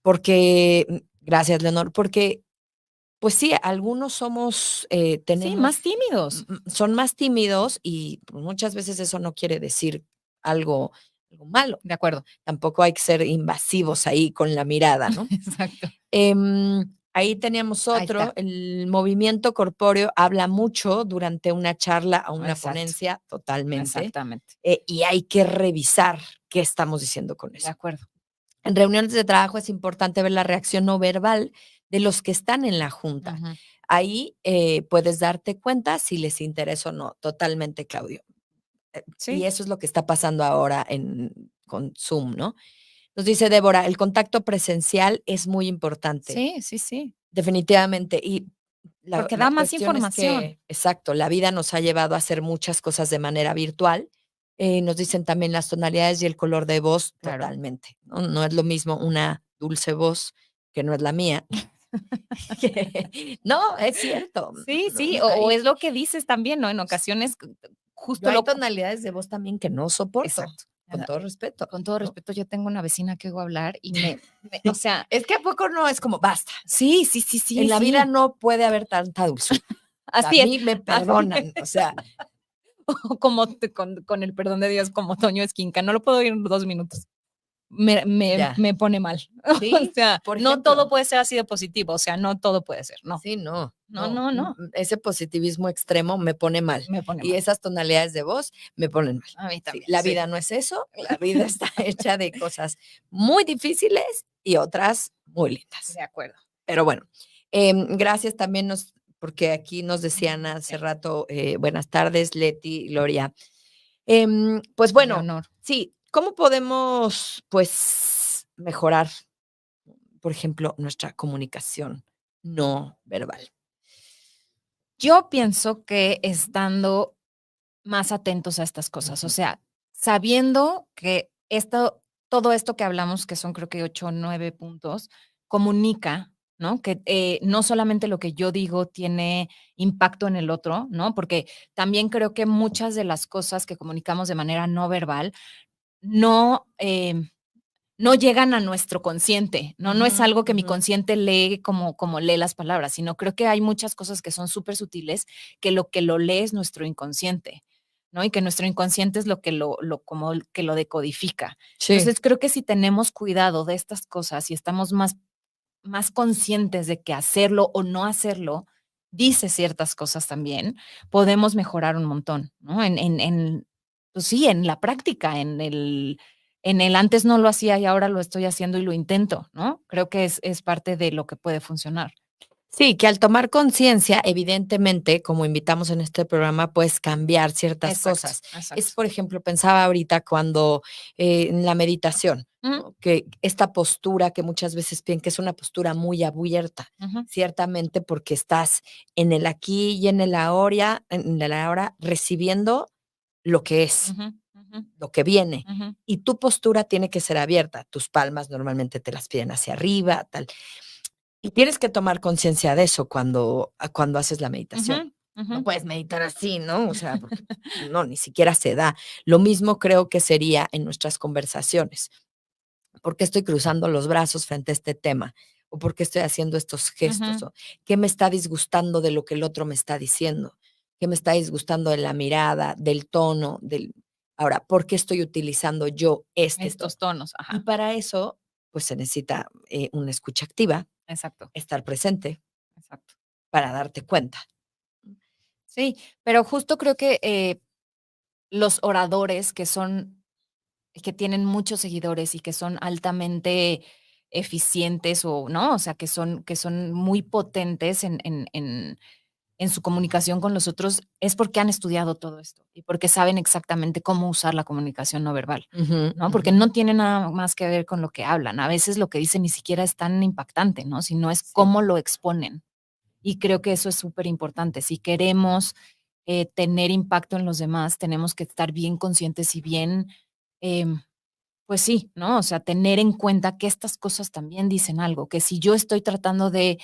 Speaker 2: Porque, gracias, Leonor, porque, pues sí, algunos somos,
Speaker 1: sí, más tímidos.
Speaker 2: son más tímidos y pues, muchas veces eso no quiere decir algo, algo malo.
Speaker 1: De acuerdo.
Speaker 2: Tampoco hay que ser invasivos ahí con la mirada, ¿no?
Speaker 1: Exacto.
Speaker 2: Ahí teníamos
Speaker 1: Ahí
Speaker 2: otro,
Speaker 1: está.
Speaker 2: el movimiento corpóreo habla mucho durante una charla o una
Speaker 1: Exacto.
Speaker 2: ponencia, totalmente,
Speaker 1: Exactamente.
Speaker 2: y hay que revisar qué estamos diciendo con
Speaker 1: De
Speaker 2: eso.
Speaker 1: acuerdo.
Speaker 2: En reuniones de trabajo es importante ver la reacción no verbal de los que están en la junta.
Speaker 1: Ujú.
Speaker 2: Ahí puedes darte cuenta si les interesa o no, totalmente, Claudio. Y
Speaker 1: Sí,
Speaker 2: eso es lo que está pasando ahora con Zoom, ¿no? Nos dice Débora, el contacto presencial es muy importante.
Speaker 1: sí, sí, sí.
Speaker 2: Definitivamente. Y
Speaker 1: Porque
Speaker 2: la
Speaker 1: da más
Speaker 2: cuestión es
Speaker 1: información.
Speaker 2: que, exacto, la vida nos ha llevado a hacer muchas cosas de manera virtual. Nos dicen también las tonalidades y el color de voz,
Speaker 1: Claro.
Speaker 2: totalmente. No, no es lo mismo una dulce voz que no es la mía. No, es cierto.
Speaker 1: Sí,
Speaker 2: No,
Speaker 1: sí,
Speaker 2: no,
Speaker 1: o es lo que dices también, ¿no? En ocasiones,
Speaker 2: yo
Speaker 1: justo
Speaker 2: hay
Speaker 1: lo
Speaker 2: tonalidades de voz también que no soporto,
Speaker 1: exacto.
Speaker 2: con todo respeto,
Speaker 1: Con todo
Speaker 2: ¿no?
Speaker 1: respeto, yo tengo una vecina que oigo hablar y o sea,
Speaker 2: Es que a poco no es como basta.
Speaker 1: sí, sí, sí,
Speaker 2: En
Speaker 1: sí,
Speaker 2: la vida
Speaker 1: sí.
Speaker 2: no puede haber tanta dulzura. A
Speaker 1: Así es,
Speaker 2: mí me
Speaker 1: así
Speaker 2: perdonan, o sea,
Speaker 1: como con el perdón de Dios, como Toño Esquinca, no lo puedo oír en 2 minutos.
Speaker 2: ya.
Speaker 1: Me pone mal. O
Speaker 2: Sí,
Speaker 1: sea,
Speaker 2: por
Speaker 1: no todo
Speaker 2: ejemplo.
Speaker 1: puede ser así de positivo, o sea, no todo puede ser, no.
Speaker 2: Sí, no,
Speaker 1: No,
Speaker 2: no,
Speaker 1: no, no,
Speaker 2: ese positivismo extremo me pone mal,
Speaker 1: me pone
Speaker 2: y
Speaker 1: mal.
Speaker 2: esas tonalidades de voz me ponen mal.
Speaker 1: A mí
Speaker 2: Sí,
Speaker 1: también,
Speaker 2: la
Speaker 1: sí,
Speaker 2: vida no es eso, la vida está hecha de cosas muy difíciles y otras muy lindas.
Speaker 1: de acuerdo.
Speaker 2: Pero bueno, gracias también porque aquí nos decían hace
Speaker 1: Sí,
Speaker 2: rato, buenas tardes, Leti, Gloria. Pues bueno,
Speaker 1: Leonor.
Speaker 2: sí, ¿cómo podemos, pues, mejorar, por ejemplo, nuestra comunicación no verbal?
Speaker 1: Yo pienso que estando más atentos a estas cosas, o
Speaker 2: Ujú,
Speaker 1: sea, sabiendo que todo esto que hablamos, que son creo que 8 o 9 puntos, comunica, ¿no? Que, no solamente lo que yo digo tiene impacto en el otro, ¿no? Porque también creo que muchas de las cosas que comunicamos de manera no verbal no, no llegan a nuestro consciente, ¿no? No es
Speaker 2: ujú,
Speaker 1: algo que mi
Speaker 2: ujú.
Speaker 1: consciente lee como lee las palabras, sino creo que hay muchas cosas que son súper sutiles, que lo lee es nuestro inconsciente, ¿no? Y que nuestro inconsciente es lo que como el que lo decodifica.
Speaker 2: Sí,
Speaker 1: Entonces, creo que si tenemos cuidado de estas cosas y estamos más conscientes de que hacerlo o no hacerlo dice ciertas cosas también, podemos mejorar un montón, ¿no? Pues sí, en la práctica, en el antes no lo hacía y ahora lo estoy haciendo y lo intento, ¿no? Creo que es parte de lo que puede funcionar.
Speaker 2: sí, que al tomar conciencia, evidentemente, como invitamos en este programa, puedes cambiar ciertas
Speaker 1: Exacto,
Speaker 2: cosas. Es,
Speaker 1: exacto.
Speaker 2: por ejemplo, pensaba ahorita cuando en la meditación,
Speaker 1: Ujú,
Speaker 2: ¿no? Que esta postura que muchas veces piensan que es una postura muy abierta,
Speaker 1: ujú,
Speaker 2: ciertamente porque estás en el aquí y en el ahora recibiendo lo que es,
Speaker 1: ujú, ujú,
Speaker 2: lo que viene.
Speaker 1: ujú,
Speaker 2: Y tu postura tiene que ser abierta. Tus palmas normalmente te las piden hacia arriba, tal. Y tienes que tomar conciencia de eso cuando haces la
Speaker 1: ujú,
Speaker 2: meditación.
Speaker 1: ujú.
Speaker 2: No puedes meditar así, ¿no? O sea, porque no, ni siquiera se da. Lo mismo creo que sería en nuestras conversaciones. ¿Por qué estoy cruzando los brazos frente a este tema? ¿O por qué estoy haciendo estos gestos?
Speaker 1: Ujú.
Speaker 2: ¿O qué me está disgustando de lo que el otro me está diciendo? ¿Qué me está disgustando de la mirada, del tono, del... Ahora, ¿por qué estoy utilizando yo este tono?
Speaker 1: Estos tonos,
Speaker 2: Y
Speaker 1: ajá,
Speaker 2: para eso, pues se necesita una escucha activa,
Speaker 1: exacto,
Speaker 2: estar presente
Speaker 1: exacto.
Speaker 2: para darte cuenta.
Speaker 1: Sí, pero justo creo que los oradores que tienen muchos seguidores y que son altamente eficientes o, ¿no? O sea, que son muy potentes en su comunicación con los otros, es porque han estudiado todo esto y porque saben exactamente cómo usar la comunicación no verbal,
Speaker 2: Ujú,
Speaker 1: ¿no? Porque
Speaker 2: ujú.
Speaker 1: no tiene nada más que ver con lo que hablan. A veces lo que dicen ni siquiera es tan impactante, ¿no? Sino es
Speaker 2: Sí,
Speaker 1: cómo lo exponen. Y creo que eso es súper importante. Si queremos tener impacto en los demás, tenemos que estar bien conscientes y bien, em, pues sí, ¿no? O sea, tener en cuenta que estas cosas también dicen algo, que si yo estoy tratando de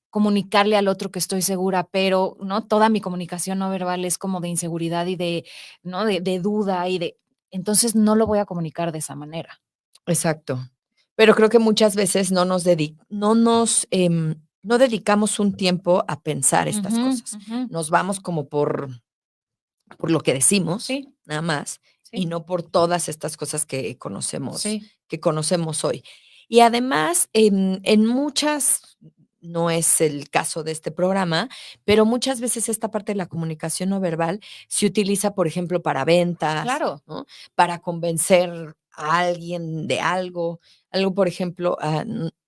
Speaker 1: comunicarle al otro que estoy segura, pero, ¿no? Toda mi comunicación no verbal es como de inseguridad y de, ¿no? De duda y de, entonces no lo voy a comunicar de esa manera.
Speaker 2: exacto. Pero creo que muchas veces no dedicamos un tiempo a pensar estas
Speaker 1: Ujú,
Speaker 2: cosas.
Speaker 1: ujú.
Speaker 2: Nos vamos como por lo que decimos,
Speaker 1: Sí,
Speaker 2: nada más, y
Speaker 1: sí,
Speaker 2: no por todas estas cosas
Speaker 1: sí.
Speaker 2: que conocemos hoy. Y además, en muchas, no es el caso de este programa, pero muchas veces esta parte de la comunicación no verbal se utiliza, por ejemplo, para ventas,
Speaker 1: Claro.
Speaker 2: ¿no? Para convencer a alguien de algo. Algo, por ejemplo,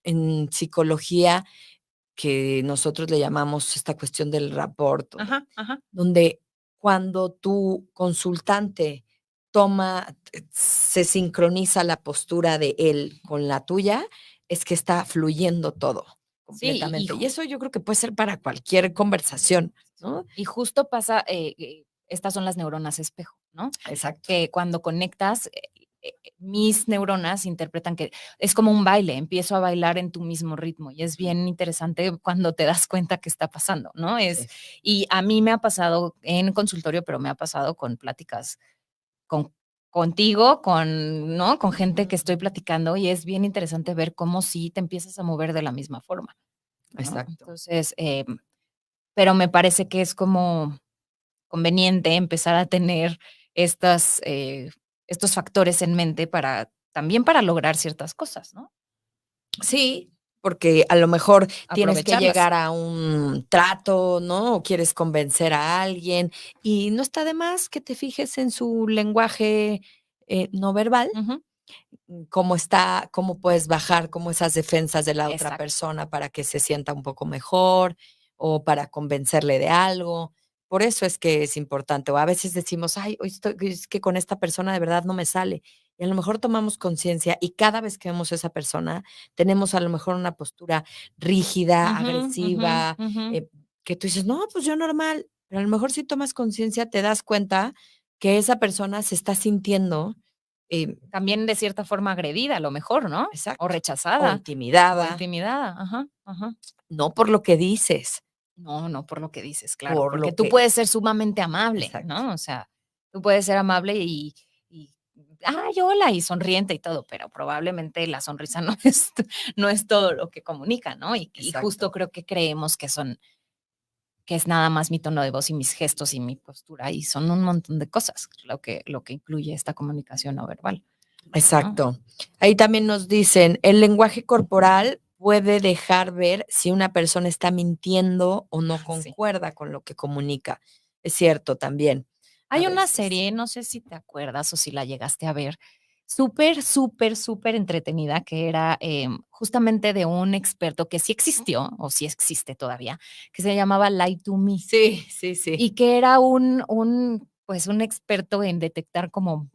Speaker 2: en psicología, que nosotros le llamamos esta cuestión del rapport,
Speaker 1: Ajá, ajá.
Speaker 2: donde cuando tu consultante se sincroniza la postura de él con la tuya, es que está fluyendo todo
Speaker 1: Sí,
Speaker 2: completamente. Y eso yo creo que puede ser para cualquier conversación, ¿no?
Speaker 1: y justo pasa, estas son las neuronas espejo, ¿no?
Speaker 2: Exacto.
Speaker 1: Que cuando conectas, mis neuronas interpretan que es como un baile, empiezo a bailar en tu mismo ritmo y es bien interesante cuando te das cuenta que está pasando, ¿no?
Speaker 2: Sí.
Speaker 1: Y a mí me ha pasado en consultorio, pero me ha pasado con pláticas con, contigo, ¿no? Con gente
Speaker 2: Ujú,
Speaker 1: que estoy
Speaker 2: ujú.
Speaker 1: platicando y es bien interesante ver cómo sí te empiezas a mover de la misma forma, ¿no?
Speaker 2: Exacto.
Speaker 1: Entonces, pero me parece que es como conveniente empezar a tener estas, estos factores en mente para también para lograr ciertas cosas, ¿no?
Speaker 2: Sí, porque a lo mejor tienes que
Speaker 1: Aprovecharlas.
Speaker 2: llegar a un trato, ¿no? O quieres convencer a alguien, y no está de más que te fijes en su lenguaje, no verbal,
Speaker 1: Ujú.
Speaker 2: cómo está, cómo puedes bajar como esas defensas de la otra
Speaker 1: Exacto.
Speaker 2: persona para que se sienta un poco mejor, o para convencerle de algo. Por eso es que es importante, o a veces decimos: "Ay, hoy estoy es que con esta persona de verdad no me sale", y a lo mejor tomamos conciencia, y cada vez que vemos a esa persona, tenemos a lo mejor una postura rígida,
Speaker 1: Ujú, ujú,
Speaker 2: agresiva,
Speaker 1: ujú.
Speaker 2: que tú dices: "No, pues yo normal", pero a lo mejor si tomas conciencia, te das cuenta que esa persona se está sintiendo, eh
Speaker 1: También de cierta forma agredida, a lo mejor, ¿no? O
Speaker 2: exacto, o
Speaker 1: rechazada, o
Speaker 2: intimidada,
Speaker 1: intimidada. Ajá, ajá.
Speaker 2: no por lo que dices,
Speaker 1: No, no por lo que dices, claro,
Speaker 2: por
Speaker 1: porque
Speaker 2: lo
Speaker 1: tú
Speaker 2: que
Speaker 1: puedes ser sumamente amable,
Speaker 2: exacto,
Speaker 1: ¿no? O sea, tú puedes ser amable y, ay, hola, y sonriente y todo, pero probablemente la sonrisa no no es todo lo que comunica, ¿no? Y justo
Speaker 2: exacto,
Speaker 1: creo que creemos que es nada más mi tono de voz y mis gestos y mi postura, y son un montón de cosas lo que incluye esta comunicación no verbal, ¿no?
Speaker 2: exacto. Ahí también nos dicen, el lenguaje corporal puede dejar ver si una persona está mintiendo o no
Speaker 1: Sí.
Speaker 2: concuerda con lo que comunica. Es cierto también, a
Speaker 1: Hay una
Speaker 2: veces.
Speaker 1: serie, no sé si te acuerdas o si la llegaste a ver, súper, súper, súper entretenida, que era, justamente de un experto que sí existió, o sí existe todavía, que se llamaba Lie to Me,
Speaker 2: Sí, sí, sí.
Speaker 1: y que era pues, un experto en detectar como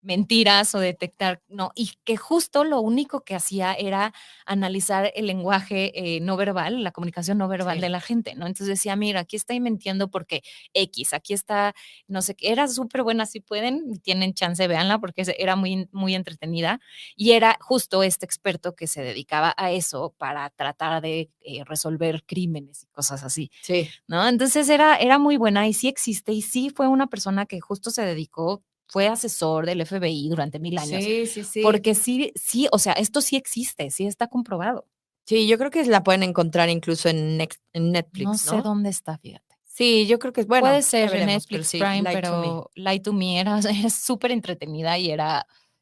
Speaker 1: mentiras o detectar, no, y que justo lo único que hacía era analizar el lenguaje, no verbal, la comunicación no verbal de
Speaker 2: Sí,
Speaker 1: la gente, ¿no? Entonces decía: "Mira, aquí está mintiendo porque X, aquí está no sé qué". Era súper buena, si pueden y tienen chance, véanla, porque era muy muy entretenida, y era justo este experto que se dedicaba a eso para tratar de, resolver crímenes y cosas así,
Speaker 2: sí,
Speaker 1: ¿no? Entonces era muy buena y sí existe, y sí fue una persona que justo se dedicó fue asesor del FBI durante 1000 años,
Speaker 2: sí, sí, sí.
Speaker 1: porque sí sí, o sea, esto sí existe, sí está comprobado.
Speaker 2: Sí, yo creo que la pueden encontrar incluso en
Speaker 1: No
Speaker 2: Netflix,
Speaker 1: sé
Speaker 2: ¿no?
Speaker 1: dónde está, fíjate.
Speaker 2: Sí, yo creo que es
Speaker 1: Puede
Speaker 2: bueno, ya
Speaker 1: ser en
Speaker 2: veremos, pero
Speaker 1: Netflix
Speaker 2: sí,
Speaker 1: Prime,
Speaker 2: Lie to Me.
Speaker 1: pero Lie to Me era era superentretenida y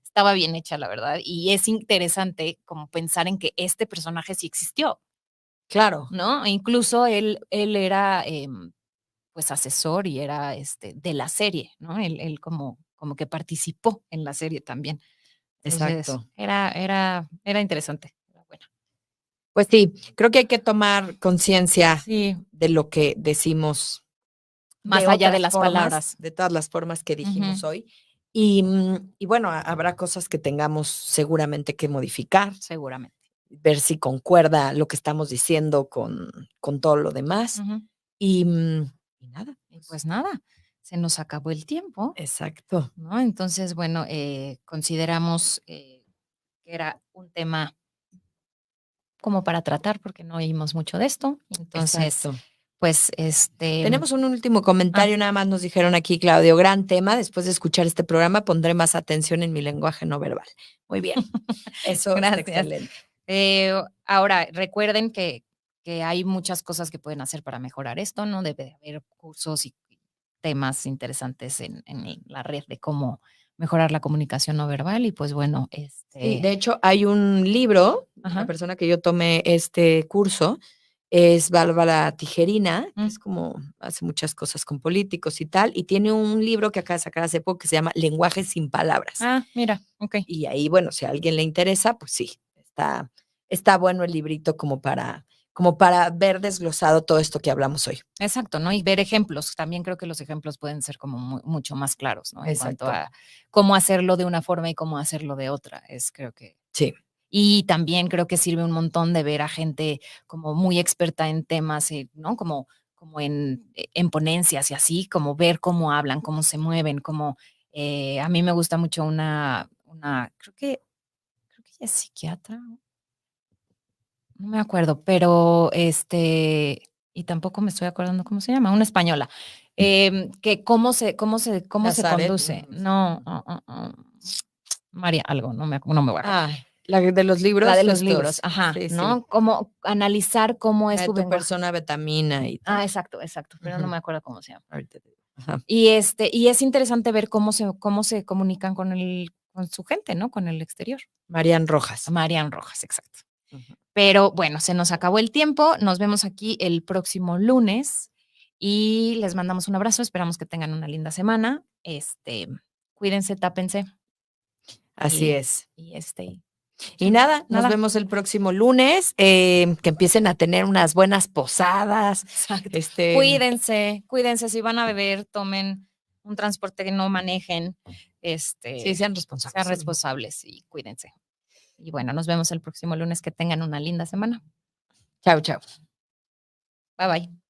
Speaker 1: estaba bien hecha, la verdad, y es interesante como pensar en que este personaje sí existió,
Speaker 2: Claro,
Speaker 1: ¿no? E incluso él era, pues asesor y era de la serie, ¿no? Él como que participó en la serie también. Entonces,
Speaker 2: Exacto.
Speaker 1: era interesante. Era buena.
Speaker 2: Pues sí, creo que hay que tomar conciencia
Speaker 1: Sí,
Speaker 2: de lo que decimos
Speaker 1: más
Speaker 2: de
Speaker 1: allá de
Speaker 2: otras
Speaker 1: las
Speaker 2: formas,
Speaker 1: palabras.
Speaker 2: de todas las formas que dijimos
Speaker 1: Ujú,
Speaker 2: hoy. Y bueno, habrá cosas que tengamos seguramente que modificar,
Speaker 1: seguramente.
Speaker 2: ver si concuerda lo que estamos diciendo con todo lo demás.
Speaker 1: Ujú.
Speaker 2: Y nada,
Speaker 1: Y pues nada, se nos acabó el tiempo,
Speaker 2: exacto,
Speaker 1: ¿no? Entonces, bueno, consideramos que era un tema como para tratar, porque no oímos mucho de esto. Entonces,
Speaker 2: exacto.
Speaker 1: pues,
Speaker 2: Tenemos un último
Speaker 1: ah,
Speaker 2: comentario, nada más nos dijeron aquí, Claudio, gran tema. Después de escuchar este programa, pondré más atención en mi lenguaje no verbal. Muy bien, eso está
Speaker 1: gracias.
Speaker 2: excelente.
Speaker 1: Ahora, recuerden que hay muchas cosas que pueden hacer para mejorar esto, ¿no? Debe de haber cursos y temas interesantes en la red de cómo mejorar la comunicación no verbal y pues bueno,
Speaker 2: Sí, de hecho, hay un libro, la
Speaker 1: ajá,
Speaker 2: persona que yo tomé este curso es Bárbara Tijerina, que
Speaker 1: mm,
Speaker 2: es como hace muchas cosas con políticos y tal, y tiene un libro que acaba de sacar hace poco que se llama Lenguaje sin palabras.
Speaker 1: mira, okey.
Speaker 2: Y ahí, bueno, si a alguien le interesa, pues sí, está bueno el librito como para ver desglosado todo esto que hablamos hoy.
Speaker 1: Exacto, ¿no? Y ver ejemplos. También creo que los ejemplos pueden ser como mucho más claros, ¿no? En cuanto
Speaker 2: Exacto.
Speaker 1: a cómo hacerlo de una forma y cómo hacerlo de otra. Creo que.
Speaker 2: Sí,
Speaker 1: Y también creo que sirve un montón de ver a gente como muy experta en temas, ¿no? Como en ponencias y así, como ver cómo hablan, cómo se mueven, a mí me gusta mucho creo que ella es psiquiatra, no me acuerdo, pero y tampoco me estoy acordando cómo se llama, una española, que cómo se
Speaker 2: Nazaret.
Speaker 1: conduce. No, María, algo, no me voy a acordar.
Speaker 2: La de los
Speaker 1: La de
Speaker 2: libros,
Speaker 1: los libros,
Speaker 2: estos,
Speaker 1: ajá,
Speaker 2: sí, sí.
Speaker 1: ¿no? Cómo analizar cómo es
Speaker 2: La de
Speaker 1: su
Speaker 2: tu
Speaker 1: lenguaje.
Speaker 2: persona betamina y tal.
Speaker 1: Exacto, exacto, pero no
Speaker 2: Ujú,
Speaker 1: me acuerdo cómo se llama.
Speaker 2: ahorita te digo. Ajá.
Speaker 1: Y es interesante ver cómo se comunican con su gente, ¿no? Con el exterior.
Speaker 2: Marian Rojas.
Speaker 1: Marian Rojas, exacto.
Speaker 2: Ujú.
Speaker 1: Pero bueno, se nos acabó el tiempo. Nos vemos aquí el próximo lunes y les mandamos un abrazo. Esperamos que tengan una linda semana. Cuídense, tápense
Speaker 2: Así
Speaker 1: y,
Speaker 2: es.
Speaker 1: y
Speaker 2: Y nada, nos
Speaker 1: nada.
Speaker 2: vemos el próximo lunes. Que empiecen a tener unas buenas posadas.
Speaker 1: Exacto.
Speaker 2: Este,
Speaker 1: Cuídense. Si van a beber, tomen un transporte que no manejen.
Speaker 2: sí, sean
Speaker 1: Sean
Speaker 2: responsables.
Speaker 1: responsables y cuídense. Y bueno, nos vemos el próximo lunes. Que tengan una linda semana.
Speaker 2: Chao, chao.
Speaker 1: Bye bye.